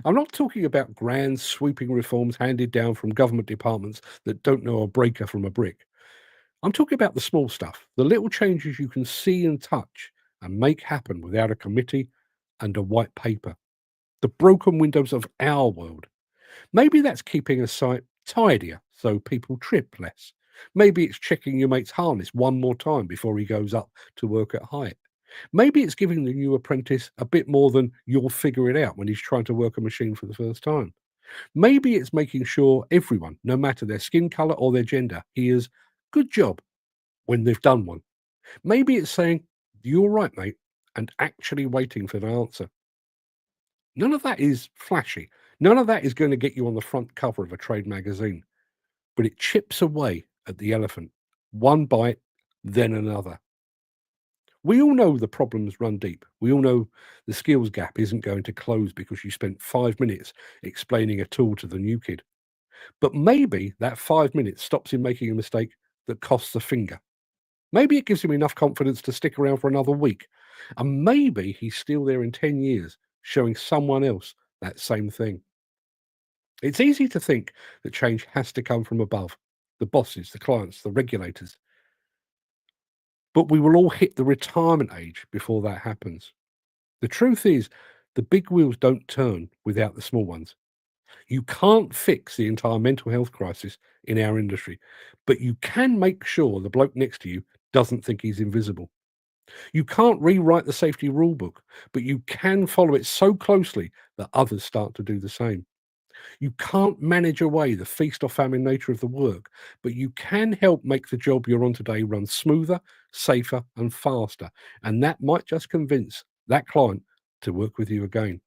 I'm not talking about grand sweeping reforms handed down from government departments that don't know a breaker from a brick. I'm talking about the small stuff, the little changes you can see and touch and make happen without a committee and a white paper. The broken windows of our world. Maybe that's keeping a site tidier so people trip less. Maybe it's checking your mate's harness one more time before he goes up to work at height. Maybe it's giving the new apprentice a bit more than you'll figure it out when he's trying to work a machine for the first time. Maybe it's making sure everyone, no matter their skin color or their gender, hears good job when they've done one. Maybe it's saying, you're right, mate, and actually waiting for the answer. None of that is flashy. None of that is going to get you on the front cover of a trade magazine, but it chips away at the elephant, one bite, then another. We all know the problems run deep. We all know the skills gap isn't going to close because you spent 5 minutes explaining a tool to the new kid. But maybe that 5 minutes stops him making a mistake that costs a finger. Maybe it gives him enough confidence to stick around for another week. And maybe he's still there in 10 years, showing someone else that same thing. It's easy to think that change has to come from above, the bosses, the clients, the regulators. But we will all hit the retirement age before that happens. The truth is, the big wheels don't turn without the small ones. You can't fix the entire mental health crisis in our industry, but you can make sure the bloke next to you doesn't think he's invisible. You can't rewrite the safety rule book, but you can follow it so closely that others start to do the same. You can't manage away the feast or famine nature of the work, but you can help make the job you're on today run smoother, safer, and faster. And that might just convince that client to work with you again.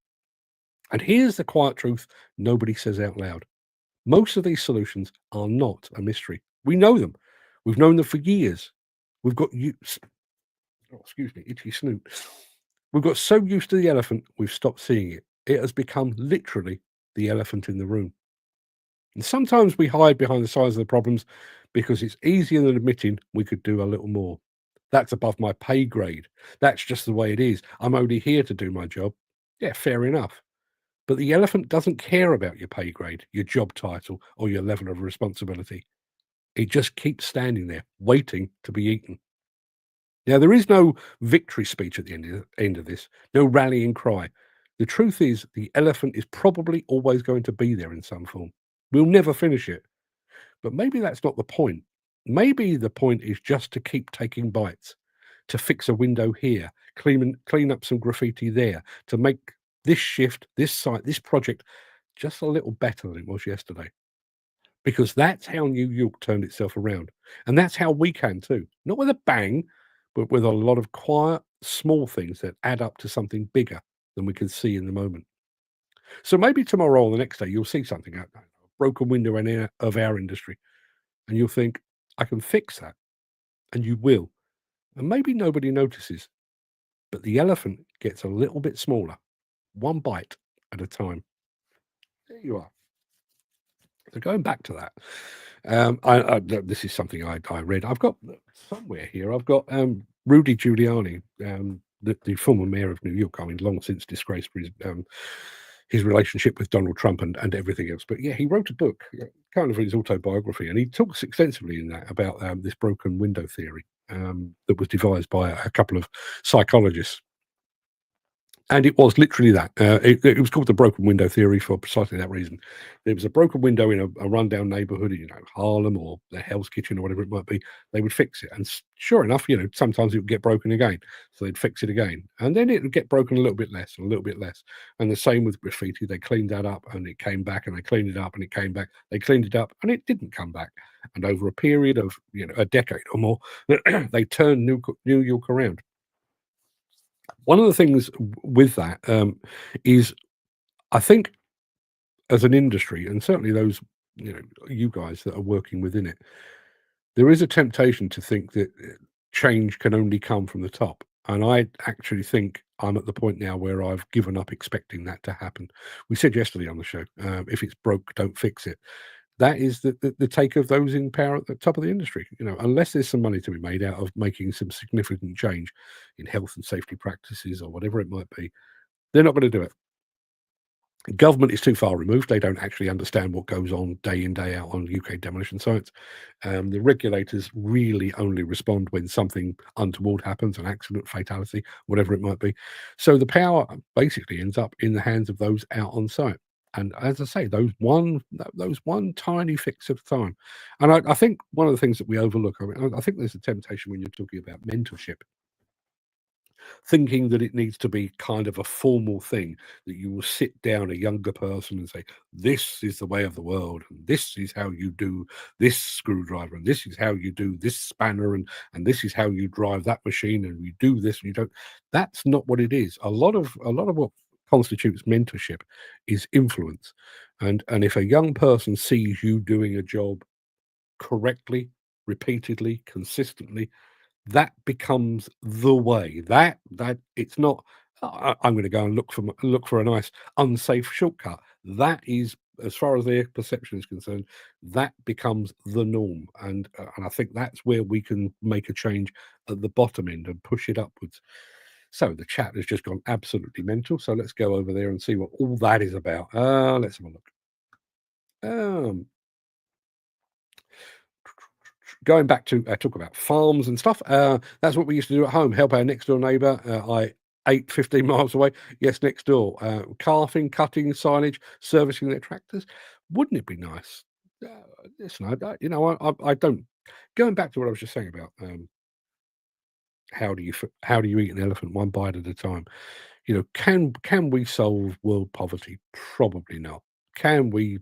And here's the quiet truth nobody says out loud. Most of these solutions are not a mystery. We know them. We've known them for years. We've got itchy snoot. We've got so used to the elephant, we've stopped seeing it. It has become literally the elephant in the room. And sometimes we hide behind the size of the problems because it's easier than admitting we could do a little more. That's above my pay grade. That's just the way it is. I'm only here to do my job. Yeah, fair enough. But the elephant doesn't care about your pay grade, your job title, or your level of responsibility. It just keeps standing there, waiting to be eaten. Now, there is no victory speech at the end of this, no rallying cry. The truth is, the elephant is probably always going to be there in some form. We'll never finish it. But maybe that's not the point. Maybe the point is just to keep taking bites, to fix a window here, clean up some graffiti there, to make this shift, this site, this project just a little better than it was yesterday. Because that's how New York turned itself around. And that's how we can too. Not with a bang, but with a lot of quiet, small things that add up to something bigger than we can see in the moment. So maybe tomorrow or the next day, you'll see something out there, a broken window of our industry, and you'll think, I can fix that. And you will. And maybe nobody notices, but the elephant gets a little bit smaller, one bite at a time. There you are. So going back to that, this is something I read. I've got somewhere here. I've got Rudy Giuliani, the former mayor of New York. I mean, long since disgraced for his relationship with Donald Trump and everything else. But yeah, he wrote a book, kind of his autobiography, and he talks extensively in that about this broken window theory that was devised by a couple of psychologists. And it was literally that. It was called the broken window theory for precisely that reason. There was a broken window in a rundown neighborhood, Harlem or the Hell's Kitchen or whatever it might be. They would fix it. And sure enough, sometimes it would get broken again. So they'd fix it again. And then it would get broken a little bit less and a little bit less. And the same with graffiti. They cleaned that up and it came back, and they cleaned it up and it came back. They cleaned it up and it didn't come back. And over a period of a decade or more, they turned New York around. One of the things with that is, I think, as an industry, and certainly those you guys that are working within it, there is a temptation to think that change can only come from the top. And I actually think I'm at the point now where I've given up expecting that to happen. We said yesterday on the show, if it's broke, don't fix it. That is the take of those in power at the top of the industry. Unless there's some money to be made out of making some significant change in health and safety practices or whatever it might be, they're not going to do it. Government is too far removed. They don't actually understand what goes on day in, day out on UK demolition sites. The regulators really only respond when something untoward happens, an accident, fatality, whatever it might be. So the power basically ends up in the hands of those out on site. And as I say, those one tiny fix at a time. And I think one of the things that we overlook, I think there's a temptation when you're talking about mentorship, thinking that it needs to be kind of a formal thing, that you will sit down a younger person and say, this is the way of the world, and this is how you do this screwdriver, and this is how you do this spanner, and this is how you drive that machine, and you do this and you don't. That's not what it is. A lot of what constitutes mentorship is influence. And if a young person sees you doing a job correctly, repeatedly, consistently, that becomes the way. That it's not, I'm going to go and look for a nice unsafe shortcut. That is, as far as their perception is concerned, that becomes the norm. And I think that's where we can make a change at the bottom end and push it upwards. So the chat has just gone absolutely mental. So let's go over there and see what all that is about. Let's have a look. Going back to talk about farms and stuff, that's what we used to do at home, help our next door neighbour. I 15 miles away, yes, next door. Calving, cutting, silage, servicing their tractors. Wouldn't it be nice? Listen, I don't. Going back to what I was just saying about how do you eat an elephant one bite at a time? Can we solve world poverty? Probably not. Can we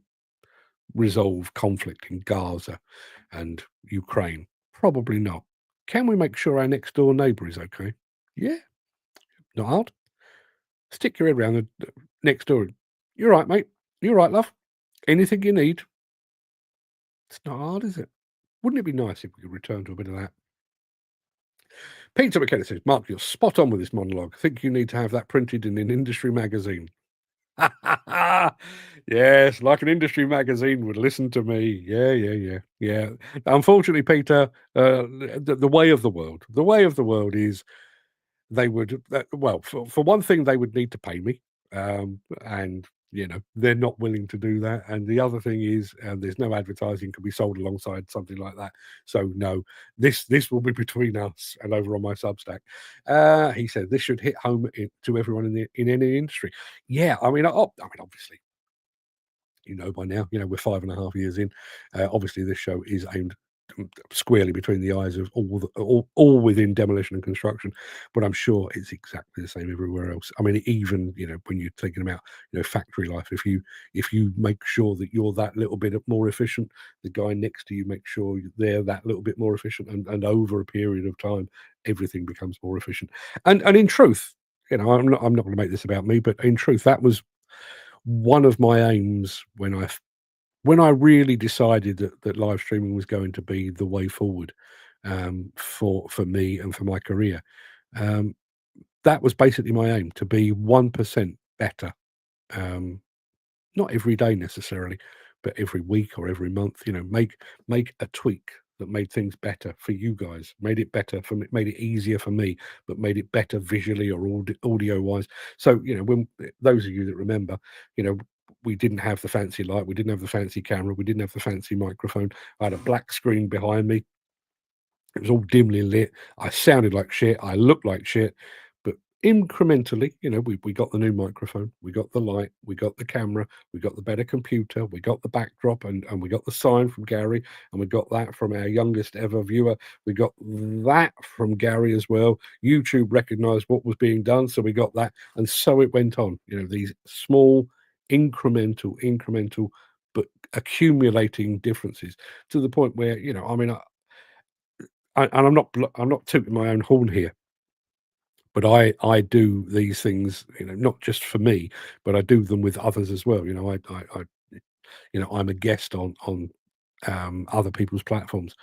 resolve conflict in Gaza and Ukraine? Probably not. Can we make sure our next door neighbour is okay? Yeah, not hard. Stick your head around the next door. You're right, mate. You're right, love. Anything you need. It's not hard, is it? Wouldn't it be nice if we could return to a bit of that? Peter McKenna says, Mark, you're spot on with this monologue. I think you need to have that printed in an industry magazine. Yes, like an industry magazine would listen to me. Yeah. Unfortunately, Peter, the way of the world is they would, well, for one thing, they would need to pay me, and they're not willing to do that. And the other thing is, there's no advertising can be sold alongside something like that. So no, this will be between us and over on my Substack. He said this should hit home to everyone in any industry. Yeah, I mean, obviously, by now, we're 5.5 years in. Obviously, this show is aimed squarely between the eyes of all within demolition and construction, but I'm sure it's exactly the same everywhere else. I mean, even when you're thinking about factory life, if you make sure that you're that little bit more efficient, the guy next to you makes sure they're that little bit more efficient, and over a period of time, everything becomes more efficient. And in truth, I'm not going to make this about me, but in truth, that was one of my aims when I really decided that live streaming was going to be the way forward, for me and for my career. That was basically my aim, to be 1% better, not every day necessarily, but every week or every month. Make a tweak that made things better for you guys, made it better for me, made it easier for me, but made it better visually or audio wise. So when those of you that remember, we didn't have the fancy light, we didn't have the fancy camera, we didn't have the fancy microphone. I had a black screen behind me. It was all dimly lit. I sounded like shit. I looked like shit. But incrementally, we got the new microphone, we got the light, we got the camera, we got the better computer, we got the backdrop, and we got the sign from Gary, and we got that from our youngest ever viewer. We got that from Gary as well. YouTube recognized what was being done, so we got that. And so it went on. These small, incremental, but accumulating differences to the point where, I'm not tooting my own horn here, but I do these things, not just for me, but I do them with others as well. I'm a guest on other people's platforms,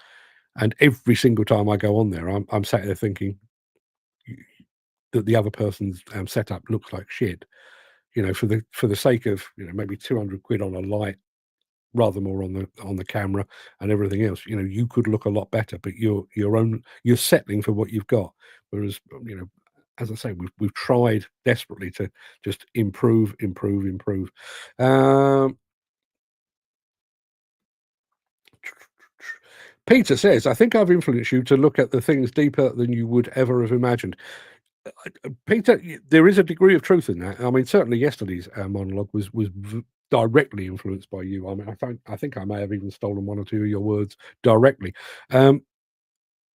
and every single time I go on there, I'm sat there thinking that the other person's setup looks like shit. For the sake of maybe 200 quid on a light, rather more on the camera and everything else, you could look a lot better, but you're settling for what you've got. Whereas as I say, we've tried desperately to just improve. Peter says, I think I've influenced you to look at the things deeper than you would ever have imagined. Peter, there is a degree of truth in that. I mean, certainly yesterday's monologue was directly influenced by you. I mean, I think I may have even stolen one or two of your words directly.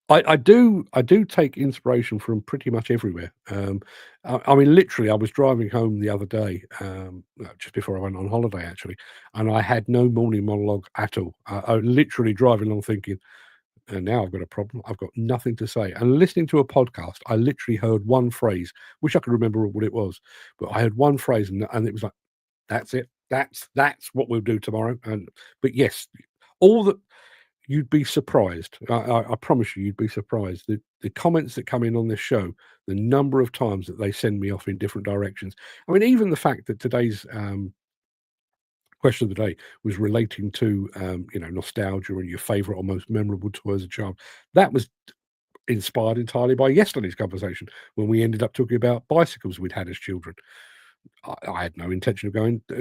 I do take inspiration from pretty much everywhere. I mean, literally, I was driving home the other day, just before I went on holiday, actually, and I had no morning monologue at all. I literally driving along thinking, and now I've got a problem. I've got nothing to say. And listening to a podcast, I literally heard one phrase. Wish I could remember what it was, but I heard one phrase, and it was like, "That's it. That's what we'll do tomorrow." But yes, all that. You'd be surprised. I promise you'd be surprised. The comments that come in on this show, the number of times that they send me off in different directions. I mean, even the fact that today's question of the day was relating to nostalgia and your favorite or most memorable toy as a child. That was inspired entirely by yesterday's conversation when we ended up talking about bicycles we'd had as children. I had no intention of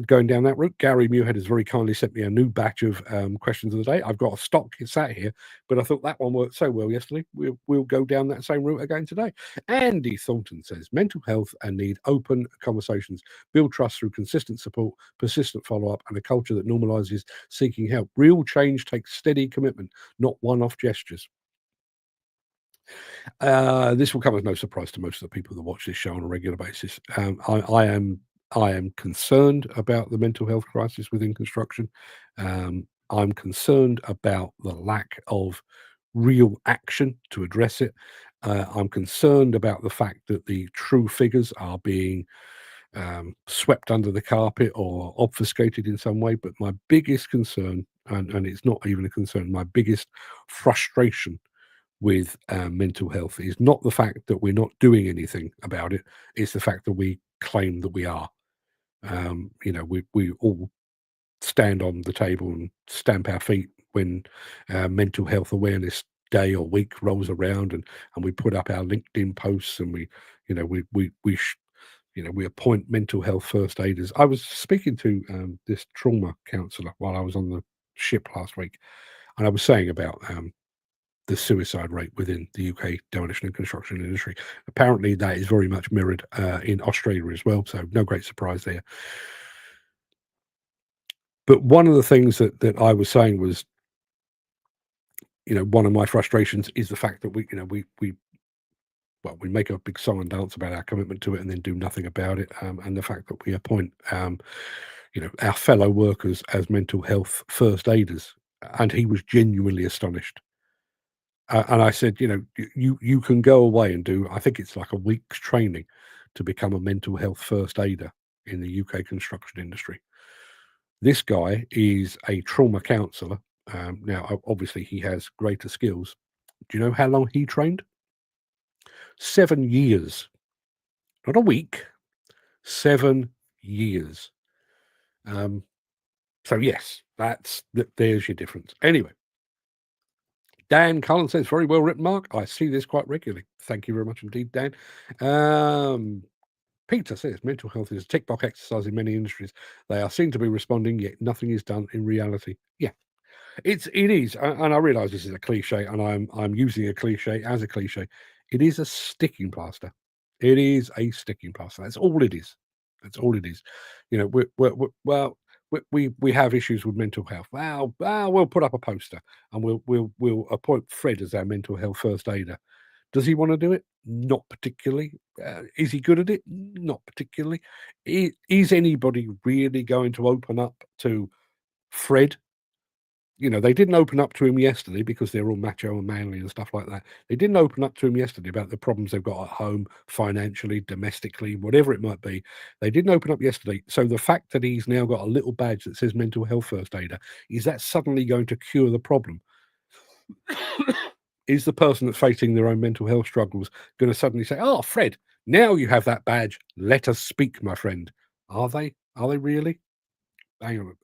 going down that route. Gary Muirhead has very kindly sent me a new batch of questions of the day. I've got a stock sat here, but I thought that one worked so well yesterday. We'll go down that same route again today. Andy Thornton says mental health and need open conversations, build trust through consistent support, persistent follow-up, and a culture that normalizes seeking help. Real change takes steady commitment, not one-off gestures. This will come as no surprise to most of the people that watch this show on a regular basis. I am concerned about the mental health crisis within construction. I'm concerned about the lack of real action to address it. I'm concerned about the fact that the true figures are being swept under the carpet or obfuscated in some way. But my biggest concern, and it's not even a concern, my biggest frustration with mental health is not the fact that we're not doing anything about it. It's the fact that we claim that we are. We all stand on the table and stamp our feet when mental health awareness day or week rolls around, and we put up our LinkedIn posts, and we appoint mental health first aiders. I was speaking to this trauma counsellor while I was on the ship last week, and I was saying about the suicide rate within the UK demolition and construction industry. Apparently, that is very much mirrored in Australia as well, so no great surprise there. But one of the things that I was saying was, one of my frustrations is the fact that we make a big song and dance about our commitment to it and then do nothing about it, and the fact that we appoint our fellow workers as mental health first aiders, and he was genuinely astonished. And I said, you can go away and do, I think it's like a week's training to become a mental health first aider in the UK construction industry. This guy is a trauma counsellor. Now, obviously, he has greater skills. Do you know how long he trained? 7 years. Not a week, 7 years. So, yes, there's your difference. Anyway. Dan Cullen says, very well written, Mark. I see this quite regularly. Thank you very much indeed, Dan. Peter says, mental health is a tick box exercise in many industries. They are seen to be responding, yet nothing is done in reality. Yeah, it is. And I realise this is a cliche, and I'm using a cliche as a cliche. It is a sticking plaster. It is a sticking plaster. That's all it is. That's all it is. We have issues with mental health. Well, we'll put up a poster and we'll appoint Fred as our mental health first aider. Does he want to do it? Not particularly. Is he good at it? Not particularly. Is anybody really going to open up to Fred? They didn't open up to him yesterday because they're all macho and manly and stuff like that. They didn't open up to him yesterday about the problems they've got at home, financially, domestically, whatever it might be. They didn't open up yesterday. So the fact that he's now got a little badge that says mental health first aider, is that suddenly going to cure the problem? Is the person that's facing their own mental health struggles going to suddenly say, oh, Fred, now you have that badge. Let us speak, my friend. Are they? Are they really? Hang on.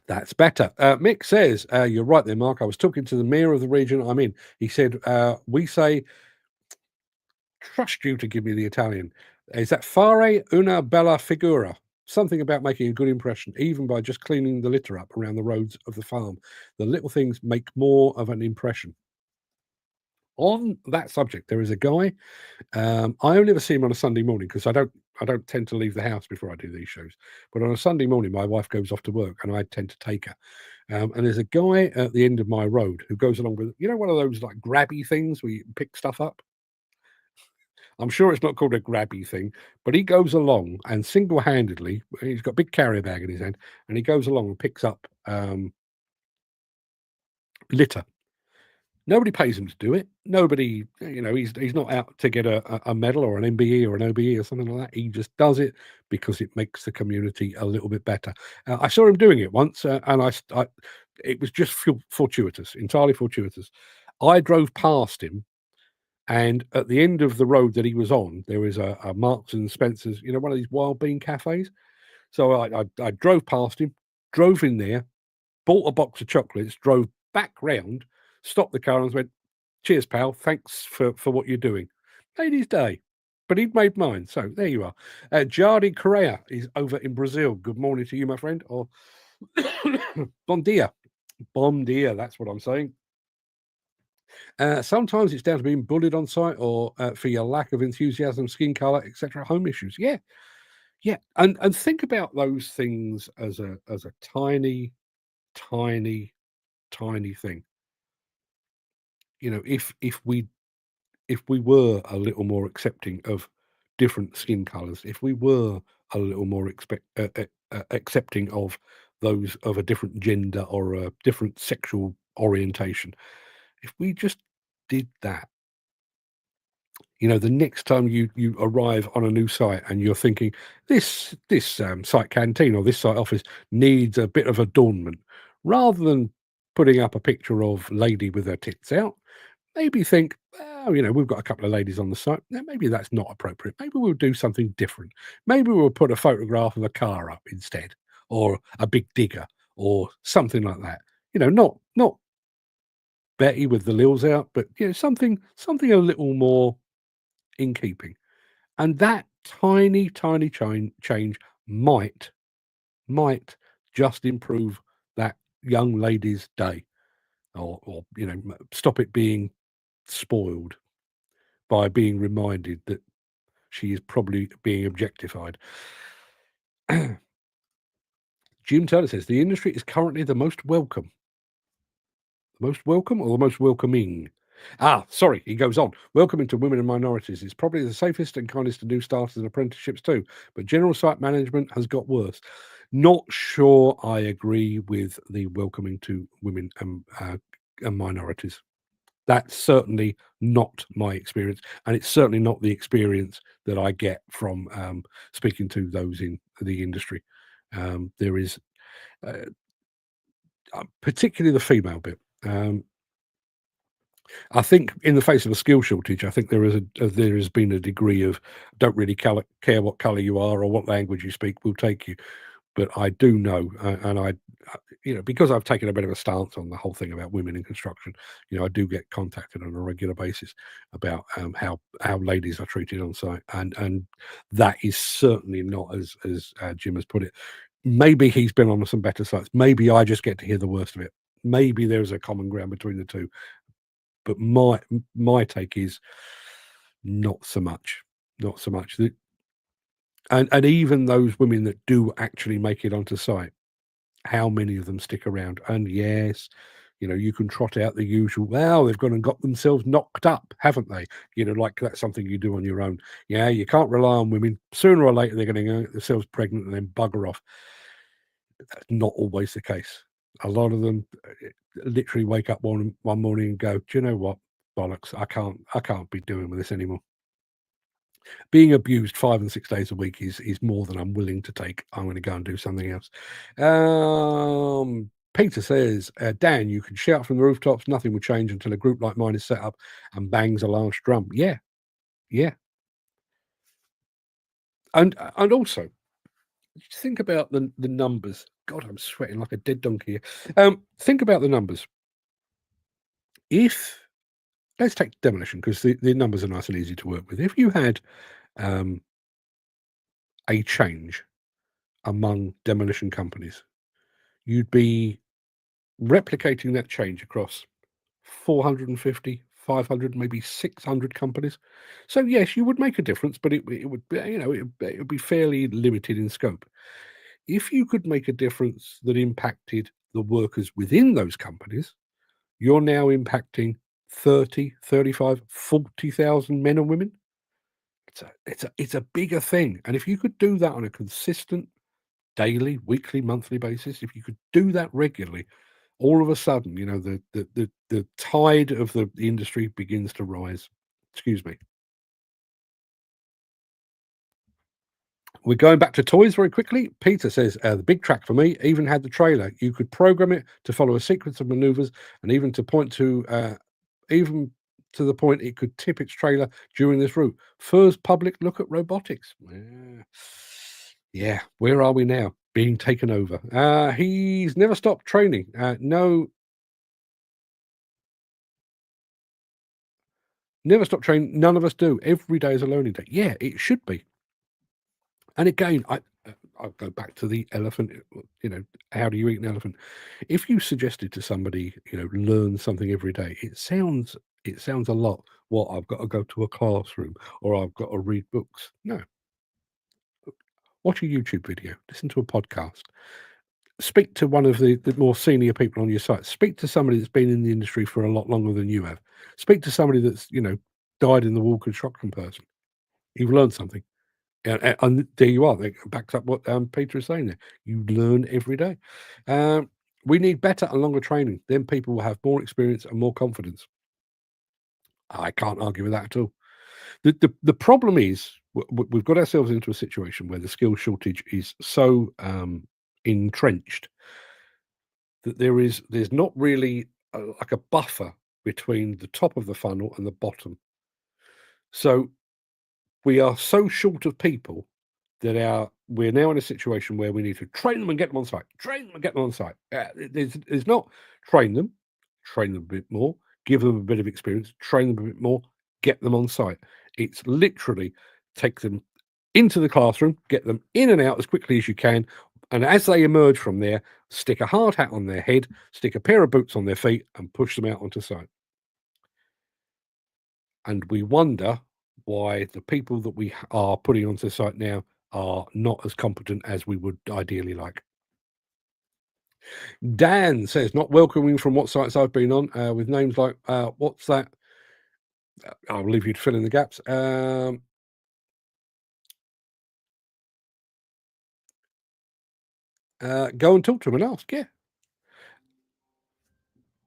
That's better. Mick says, you're right there, Mark. I was talking to the mayor of the region I'm in. He said, we say, trust you to give me the Italian. Is that fare una bella figura? Something about making a good impression, even by just cleaning the litter up around the roads of the farm. The little things make more of an impression. On that subject, there is a guy. I only ever see him on a Sunday morning because I don't tend to leave the house before I do these shows. But on a Sunday morning, my wife goes off to work, and I tend to take her. And there's a guy at the end of my road who goes along with, one of those like grabby things where you pick stuff up. I'm sure it's not called a grabby thing, but he goes along and single-handedly, he's got a big carrier bag in his hand, and he goes along and picks up litter. Nobody pays him to do it. Nobody, he's not out to get a medal or an MBE or an OBE or something like that. He just does it because it makes the community a little bit better. I saw him doing it once, and it was just fortuitous, entirely fortuitous. I drove past him, and at the end of the road that he was on, there was a Marks and Spencer's, one of these wild bean cafes. So I drove past him, drove in there, bought a box of chocolates, drove back round, stopped the car and went, cheers, pal. Thanks for what you're doing. Made his day. But he'd made mine. So there you are. Jardi Correa is over in Brazil. Good morning to you, my friend. Or bon dia. Bon dia, that's what I'm saying. Sometimes it's down to being bullied on site or for your lack of enthusiasm, skin color, etc. Home issues. Yeah. Yeah. And think about those things as a tiny thing. If we were a little more accepting of different skin colors, if we were a little more accepting of those of a different gender or a different sexual orientation, if we just did that, the next time you arrive on a new site and you're thinking this site canteen or this site office needs a bit of adornment, rather than putting up a picture of lady with her tits out, maybe think, oh, we've got a couple of ladies on the site. Now, maybe that's not appropriate. Maybe we'll do something different. Maybe we'll put a photograph of a car up instead, or a big digger, or something like that. Not Betty with the lils out, but something a little more in keeping. And that tiny change might just improve that young lady's day, or stop it being spoiled by being reminded that she is probably being objectified. Jim Turner says the industry is currently the most welcome. The most welcome or the most welcoming? Sorry, he goes on. Welcoming to women and minorities is probably the safest and kindest to new starters and apprenticeships too, but general site management has got worse. Not sure I agree with the welcoming to women and minorities. That's certainly not my experience, and it's certainly not the experience that I get from speaking to those in the industry. There is particularly the female bit. I think in the face of a skill shortage, I think there has been a degree of don't really care what color you are or what language you speak, we'll take you. But I do know, and I, because I've taken a bit of a stance on the whole thing about women in construction, I do get contacted on a regular basis about how ladies are treated on site, and that is certainly not as Jim has put it. Maybe he's been on some better sites. Maybe I just get to hear the worst of it. Maybe there's a common ground between the two. But my take is not so much. And even those women that do actually make it onto site, how many of them stick around? And yes, you can trot out the usual, well, they've gone and got themselves knocked up, haven't they? Like that's something you do on your own. Yeah, you can't rely on women. Sooner or later, they're going to get themselves pregnant and then bugger off. But that's not always the case. A lot of them literally wake up one morning and go, do you know what? Bollocks, I can't be doing with this anymore. Being abused 5 and 6 days a week is more than I'm willing to take. I'm going to go and do something else. Peter says, Dan, you can shout from the rooftops. Nothing will change until a group like mine is set up and bangs a large drum. Yeah. And also, think about the numbers God, I'm sweating like a dead donkey here. Think about the numbers. If let's take demolition because the numbers are nice and easy to work with. If you had a change among demolition companies, you'd be replicating that change across 450, 500, maybe 600 companies. So yes, you would make a difference, but it would be, it would be fairly limited in scope. If you could make a difference that impacted the workers within those companies, you're now impacting 30, 35, 40,000 men and women. It's a bigger thing. And if you could do that on a consistent daily, weekly, monthly basis, if you could do that regularly, all of a sudden, the tide of the industry begins to rise. Excuse me. We're going back to toys very quickly. Peter says, the big track for me even had the trailer. You could program it to follow a sequence of maneuvers and even to the point it could tip its trailer during this route. First public look at robotics. Yeah. Where are we now? Being taken over. He's never stopped training. No, never stop training. None of us do. Every day is a learning day. Yeah, it should be. And again, I'll go back to the elephant. How do you eat an elephant? If you suggested to somebody, learn something every day, it sounds a lot. What, I've got to go to a classroom or I've got to read books. No. Watch a YouTube video, listen to a podcast, speak to one of the more senior people on your site, speak to somebody that's been in the industry for a lot longer than you have, speak to somebody that's, died in the wall construction person. You've learned something. And there you are. That backs up what Peter is saying there. You learn every day. We need better and longer training. Then people will have more experience and more confidence. I can't argue with that at all. The problem is we've got ourselves into a situation where the skill shortage is so entrenched that there's not really like a buffer between the top of the funnel and the bottom. So we are so short of people that we're now in a situation where we need to train them and get them on site. Train them and get them on site. There's not train them a bit more, give them a bit of experience, train them a bit more, get them on site. It's literally take them into the classroom, get them in and out as quickly as you can. And as they emerge from there, stick a hard hat on their head, stick a pair of boots on their feet and push them out onto site. And we wonder why the people that we are putting onto site now are not as competent as we would ideally like. Dan says, not welcoming from what sites I've been on with names like, what's that? I'll leave you to fill in the gaps. Go and talk to them and ask, yeah.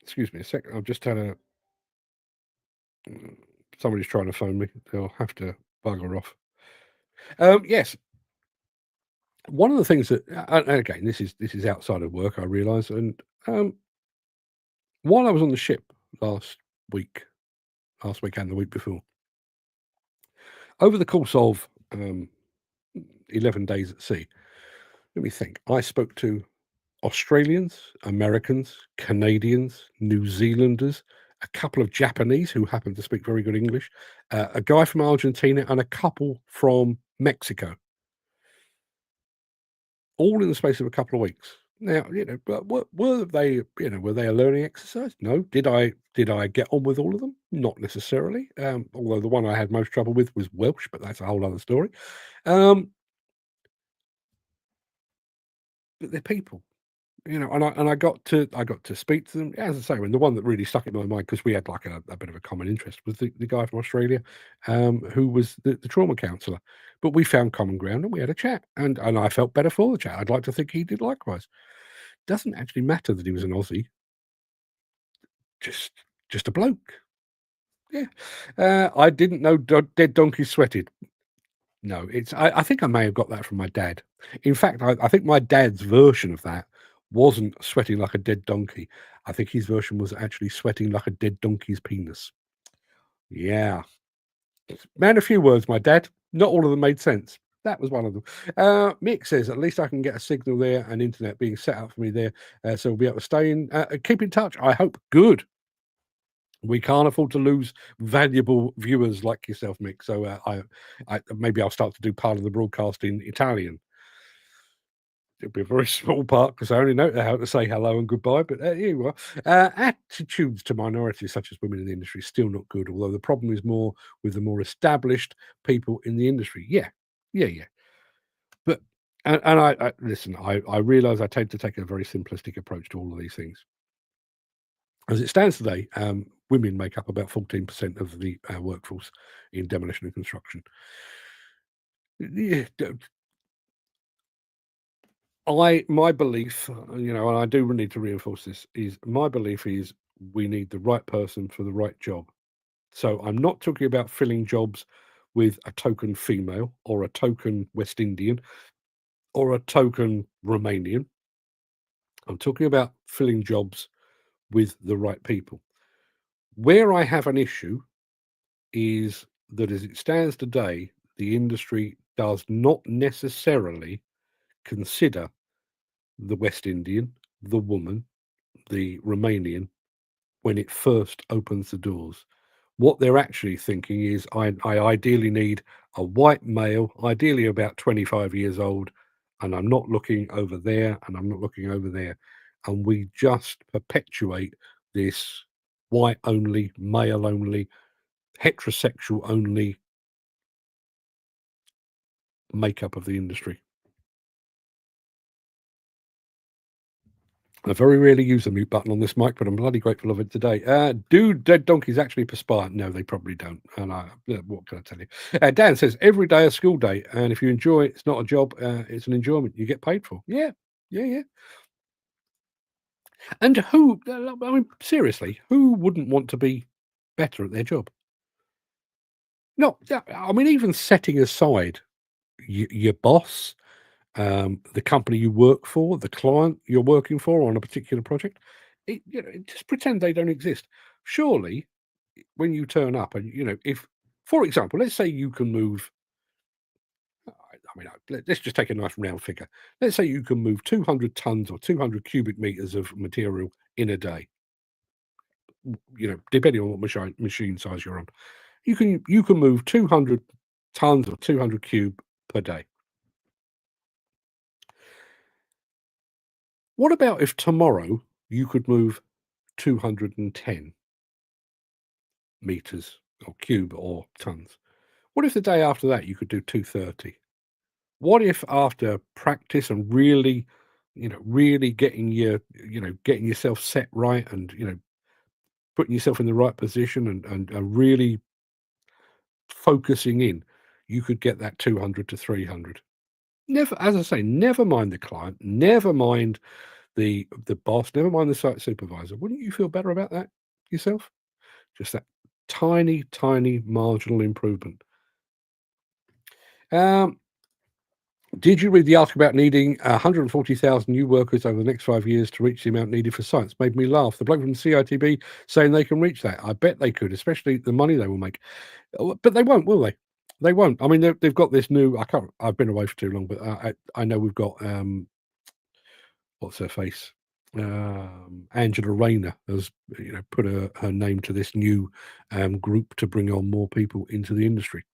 Excuse me a second. I've just had somebody's trying to phone me. They'll have to bugger off. Yes. One of the things that, and again, this is outside of work, I realise, and while I was on the ship last week and the week before, over the course of 11 days at sea, let me think. I spoke to Australians, Americans, Canadians, New Zealanders, a couple of Japanese who happen to speak very good English, a guy from Argentina, and a couple from Mexico. All in the space of a couple of weeks. Now, but were they a learning exercise? No. Did I get on with all of them? Not necessarily. Although the one I had most trouble with was Welsh, but that's a whole other story. But they're people, and I got to speak to them. As I say, and the one that really stuck in my mind, because we had like a bit of a common interest, was the guy from Australia, who was the trauma counsellor. But we found common ground and we had a chat, and I felt better for the chat. I'd like to think he did likewise. Doesn't actually matter that he was an Aussie, just a bloke. Yeah. I didn't know dead donkeys sweated. No, I think I may have got that from my dad. In fact, I think my dad's version of that wasn't sweating like a dead donkey. I think his version was actually sweating like a dead donkey's penis. Yeah. Man, a few words, my dad. Not all of them made sense. That was one of them. Mick says, at least I can get a signal there and internet being set up for me there. So we'll be able to stay in, keep in touch. I hope. Good. We can't afford to lose valuable viewers like yourself, Mick. So I maybe I'll start to do part of the broadcast in Italian. It'll be a very small part because I only know how to say hello and goodbye. But here you are. Attitudes to minorities such as women in the industry still not good. Although the problem is more with the more established people in the industry. Yeah. But and I listen. I realise I tend to take a very simplistic approach to all of these things. As it stands today, women make up about 14% of the workforce in demolition and construction. Yeah, my belief, and I do need to reinforce this, is my belief is we need the right person for the right job. So I'm not talking about filling jobs with a token female or a token West Indian or a token Romanian. I'm talking about filling jobs with the right people. Where I have an issue is that as it stands today, the industry does not necessarily consider the West Indian, the woman, the Romanian when it first opens the doors. What they're actually thinking is, I ideally need a white male, ideally about 25 years old, and I'm not looking over there, and I'm not looking over there. And we just perpetuate this white only, male only, heterosexual only makeup of the industry. I very rarely use the mute button on this mic, but I'm bloody grateful of it today. Do dead donkeys actually perspire? No, they probably don't. And what can I tell you? Dan says, every day a school day. And if you enjoy it, it's not a job, it's an enjoyment you get paid for. Yeah. And who, I mean, seriously, who wouldn't want to be better at their job? No, I mean, even setting aside your boss, the company you work for, the client you're working for on a particular project, just pretend they don't exist. Surely, when you turn up and, if, for example, let's say you can move, I mean, let's just take a nice round figure. Let's say you can move 200 tons or 200 cubic meters of material in a day, depending on what machine size you're on. You can move 200 tons or 200 cube per day. What about if tomorrow you could move 210 meters or cube or tons? What if the day after that you could do 230? What if after practice and really getting getting yourself set right and, putting yourself in the right position and really focusing in, you could get that 200 to 300? Never, as I say, never mind the client, never mind the boss, never mind the site supervisor. Wouldn't you feel better about that yourself? Just that tiny, tiny marginal improvement. Did you read the article about needing 140,000 new workers over the next 5 years to reach the amount needed for science? Made me laugh. The bloke from CITB saying they can reach that. I bet they could, especially the money they will make. But they won't, will they? They won't. I mean, they've got this new. I've been away for too long, but I know we've got what's her face? Angela Rayner has put her name to this new group to bring on more people into the industry.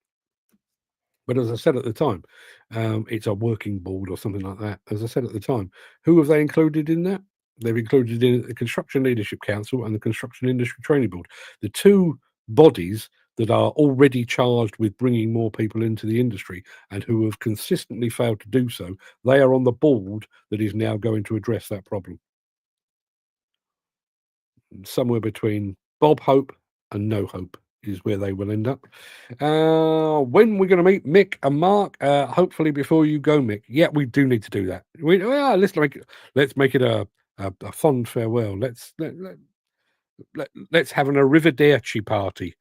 But as I said at the time, it's a working board or something like that. As I said at the time, who have they included in that? They've included in the Construction Leadership Council and the Construction Industry Training Board, the two bodies that are already charged with bringing more people into the industry and who have consistently failed to do so. They are on the board that is now going to address that problem. Somewhere between Bob Hope and no hope is where they will end up. When we're going to meet Mick and Mark, hopefully before you go, Mick. Yeah, we do need to do that. Let's make it a fond farewell. Let's have an arrivederci party.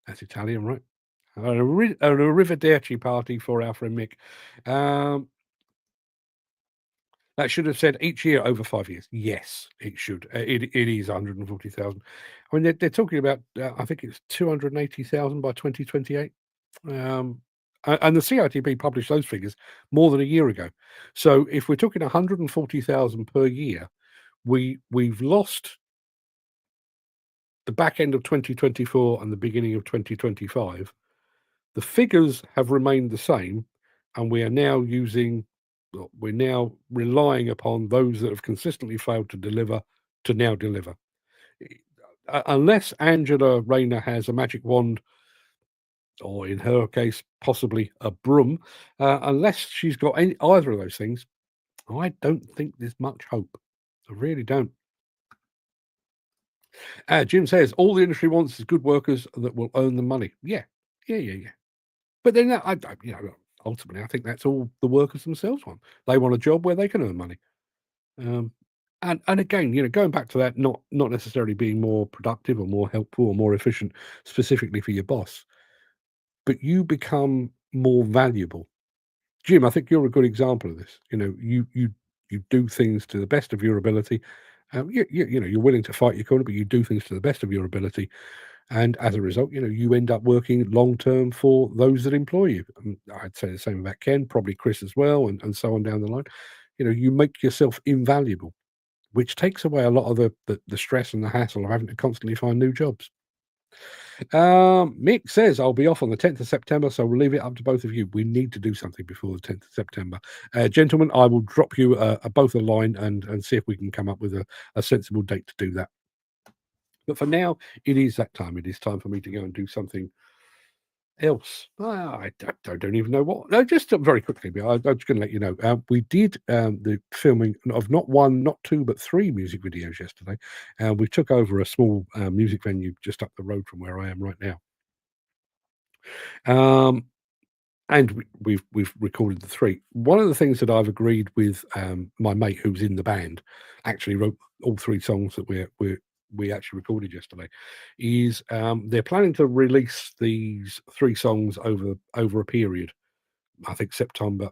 That's Italian, right? An arrivederci party for our friend Mick. That should have said each year over 5 years. Yes, it should. It is 140,000. I mean, they're talking about, I think it's 280,000 by 2028. And the CITB published those figures more than a year ago. So if we're talking 140,000 per year, we've lost the back end of 2024 and the beginning of 2025. The figures have remained the same, and we're now relying upon those that have consistently failed to deliver to now deliver. Unless Angela Rayner has a magic wand, or in her case, possibly a broom, unless she's got either of those things, I don't think there's much hope. I really don't. Jim says all the industry wants is good workers that will earn the money. Yeah. But then, ultimately, I think that's all the workers themselves want. They want a job where they can earn money. And again, going back to that, not necessarily being more productive or more helpful or more efficient specifically for your boss, but you become more valuable. Jim, I think you're a good example of this. You do things to the best of your ability. You're willing to fight your corner, but you do things to the best of your ability. And as a result, you end up working long term for those that employ you. And I'd say the same about Ken, probably Chris as well, and so on down the line. You make yourself invaluable, which takes away a lot of the stress and the hassle of having to constantly find new jobs. Mick says, I'll be off on the 10th of September, so we'll leave it up to both of you. We need to do something before the 10th of September. Gentlemen, I will drop you both a line and see if we can come up with a sensible date to do that. But for now, it is that time. It is time for me to go and do something else. I don't even know what. No, just very quickly, I'm just going to let you know. We did the filming of not one, not two, but 3 music videos yesterday. We took over a small music venue just up the road from where I am right now. And we've recorded the 3. One of the things that I've agreed with my mate who's in the band, actually wrote all 3 songs that we actually recorded yesterday, is they're planning to release these 3 songs over a period. I think September,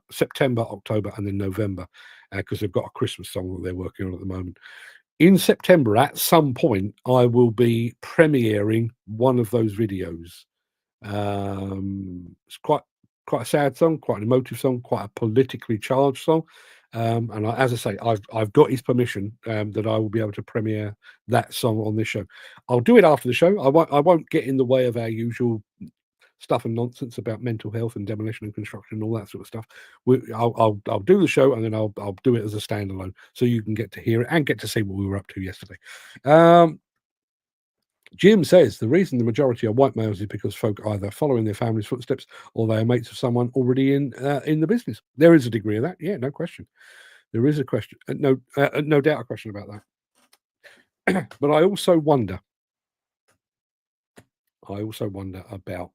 October, and then November, because they've got a Christmas song that they're working on at the moment. In September, at some point, I will be premiering one of those videos. It's quite a sad song, quite an emotive song, quite a politically charged song. And as I say, I've got his permission that I will be able to premiere that song on this show. I'll do it after the show. I won't get in the way of our usual stuff and nonsense about mental health and demolition and construction and all that sort of stuff. I'll do the show, and then I'll do it as a standalone, so you can get to hear it and get to see what we were up to yesterday. Jim says the reason the majority are white males is because folk are either following their family's footsteps or they are mates of someone already in the business. There is a degree of that, yeah, no question. There is a question, no doubt, a question about that. But I also wonder about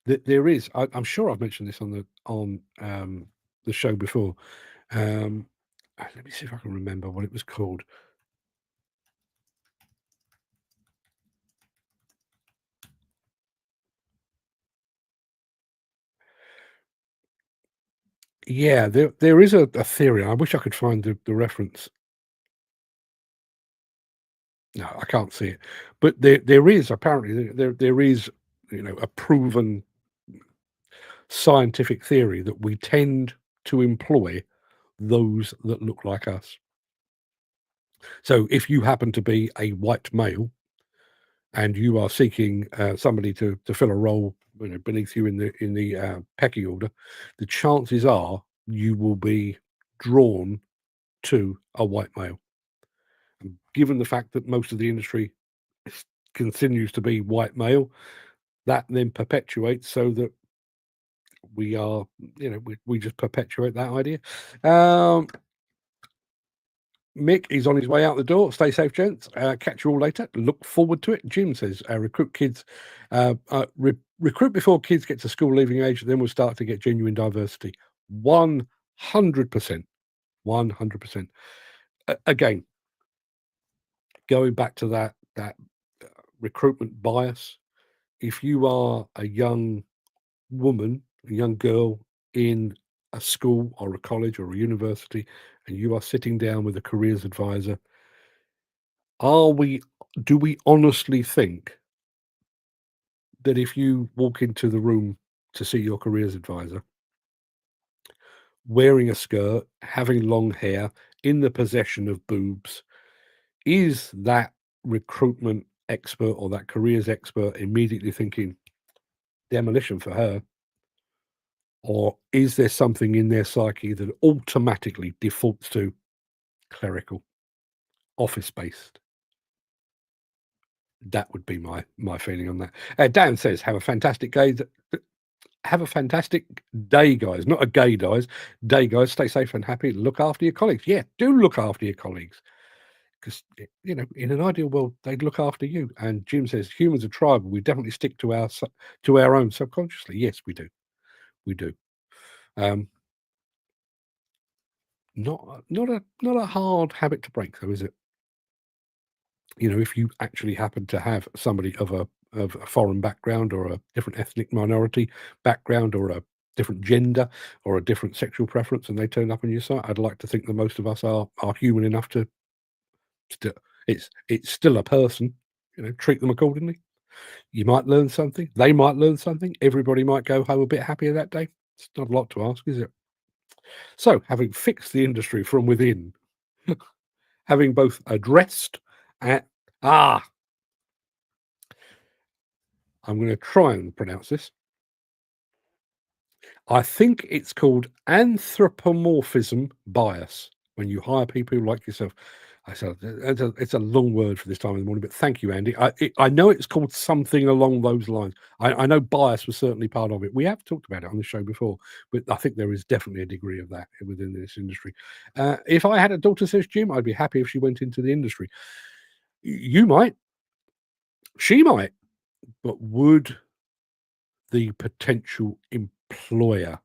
there is. I'm sure I've mentioned this on the show before. Let me see if I can remember what it was called. Yeah, there is a theory. I wish I could find the reference. No, I can't see it. But there is apparently there is a proven scientific theory that we tend to employ those that look like us. So if you happen to be a white male and you are seeking somebody to fill a role beneath you in the pecking order, the chances are you will be drawn to a white male. And given the fact that most of the industry continues to be white male, that then perpetuates so that we are, we just perpetuate that idea. Mick is on his way out the door. Stay safe, gents. Catch you all later. Look forward to it. Jim says, recruit kids, recruit before kids get to school leaving age, then we'll start to get genuine diversity. 100%. 100%. Again, going back to that recruitment bias, if you are a young woman, a young girl in a school or a college or a university, and you are sitting down with a careers advisor, do we honestly think that if you walk into the room to see your careers advisor, wearing a skirt, having long hair, in the possession of boobs, is that recruitment expert or that careers expert immediately thinking demolition for her? Or is there something in their psyche that automatically defaults to clerical, office-based? That would be my feeling on that. Dan says, "Have a fantastic day. Have a fantastic day, guys. Not a gay, guys. Day, guys. Stay safe and happy. Look after your colleagues." Yeah, do look after your colleagues, because in an ideal world, they'd look after you. And Jim says, "Humans are tribal. We definitely stick to our own subconsciously." Yes, we do. We do. Not a hard habit to break, though, is it? If you actually happen to have somebody of a foreign background, or a different ethnic minority background, or a different gender, or a different sexual preference, and they turn up on your site, I'd like to think that most of us are human enough to still, it's still a person. Treat them accordingly. You might learn something. They might learn something. Everybody might go home a bit happier that day. It's not a lot to ask, is it? So, having fixed the industry from within, having both addressed at I'm going to try and pronounce this. I think it's called anthropomorphism bias when you hire people like yourself. I said it's a long word for this time in the morning, but thank you, Andy. I know it's called something along those lines. I know bias was certainly part of it. We have talked about it on the show before, but I think there is definitely a degree of that within this industry. If I had a daughter, says Jim, I'd be happy if she went into the industry. You might, she might, but would the potential employer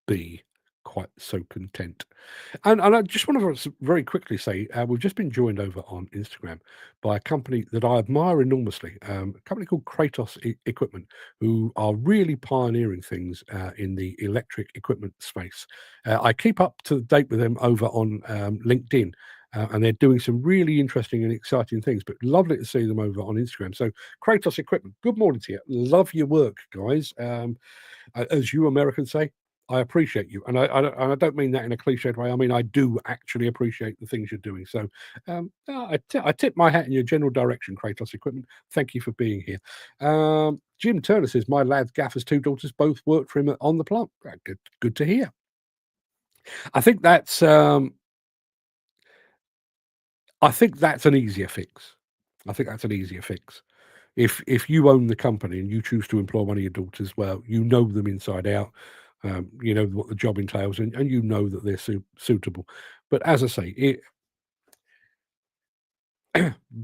be quite so content? And I just want to very quickly say, we've just been joined over on Instagram by a company that I admire enormously, a company called Craic Equipment, who are really pioneering things in the electric equipment space. I keep up to date with them over on LinkedIn. And they're doing some really interesting and exciting things, but lovely to see them over on Instagram. So, Kratos Equipment, good morning to you. Love your work, guys. As you Americans say, I appreciate you, and I don't mean that in a cliched way. I mean I do actually appreciate the things you're doing. So, I tip my hat in your general direction, Kratos Equipment. Thank you for being here. Jim Turner says my lad's gaffer's two daughters both worked for him on the plant. Good to hear. I think that's an easier fix. If you own the company and you choose to employ one of your daughters, well, you know them inside out. You know what the job entails, and you know that they're suitable. But as I say,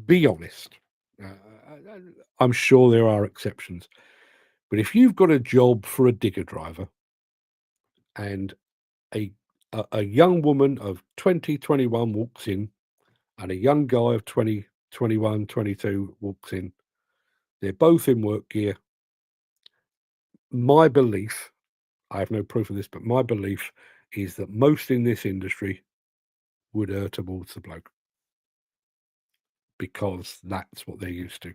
be honest. I'm sure there are exceptions, but if you've got a job for a digger driver, and a young woman of 20, 21 walks in, and a young guy of 20, 21, 22 walks in, they're both in work gear. My belief, I have no proof of this, but my belief is that most in this industry would err towards the bloke, because that's what they're used to.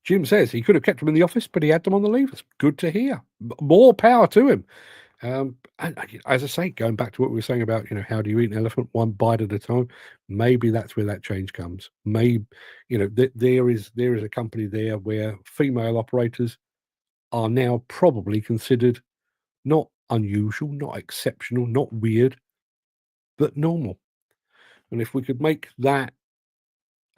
Jim says he could have kept them in the office, but he had them on the levers. Good to hear. More power to him. And as I say, going back to what we were saying about, how do you eat an elephant one bite at a time? Maybe that's where that change comes. Maybe, there is a company there where female operators are now probably considered not unusual, not exceptional, not weird, but normal. And if we could make that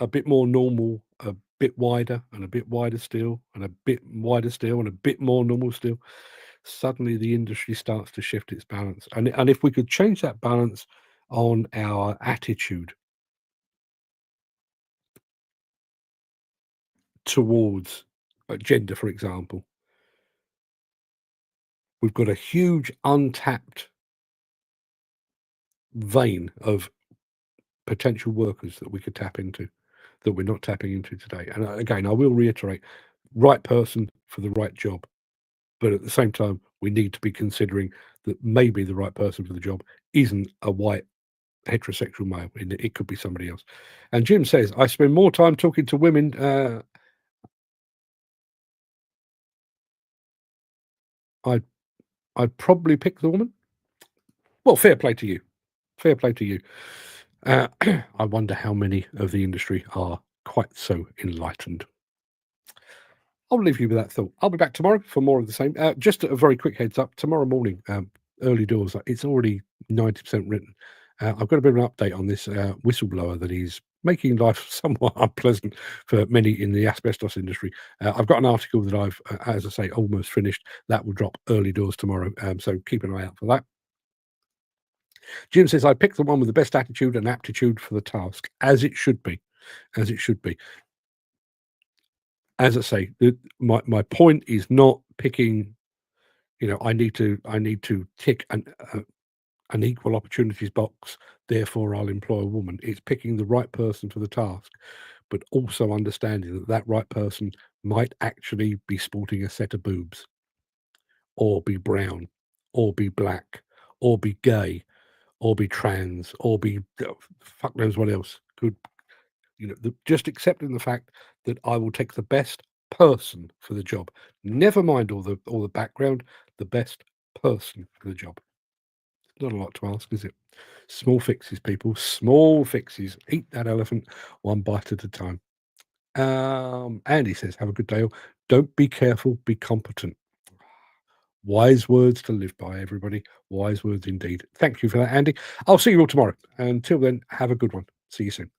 a bit more normal, a bit wider, and a bit wider still, and a bit wider still, and a bit more normal still, suddenly the industry starts to shift its balance. And if we could change that balance on our attitude towards gender, for example, we've got a huge untapped vein of potential workers that we could tap into, that we're not tapping into today. And again, I will reiterate, right person for the right job. But at the same time, we need to be considering that maybe the right person for the job isn't a white heterosexual male. It could be somebody else. And Jim says, I spend more time talking to women. I'd probably pick the woman. Well, fair play to you. Fair play to you. I wonder how many of the industry are quite so enlightened. I'll leave you with that thought. I'll be back tomorrow for more of the same. Just a very quick heads up. Tomorrow morning, early doors, it's already 90% written. I've got a bit of an update on this whistleblower that is making life somewhat unpleasant for many in the asbestos industry. I've got an article that I've, as I say, almost finished. That will drop early doors tomorrow. So keep an eye out for that. Jim says, I picked the one with the best attitude and aptitude for the task, as it should be. As it should be. As I say, my point is not picking, I need to tick an equal opportunities box, therefore I'll employ a woman. It's picking the right person for the task, but also understanding that that right person might actually be sporting a set of boobs, or be brown, or be black, or be gay, or be trans, or be fuck knows what else. Could just accepting the fact that I will take the best person for the job. Never mind all the background, the best person for the job. Not a lot to ask, is it? Small fixes, people. Small fixes. Eat that elephant one bite at a time. Andy says, have a good day. Don't be careful, be competent. Wise words to live by, everybody. Wise words indeed. Thank you for that, Andy. I'll see you all tomorrow. Until then, have a good one. See you soon.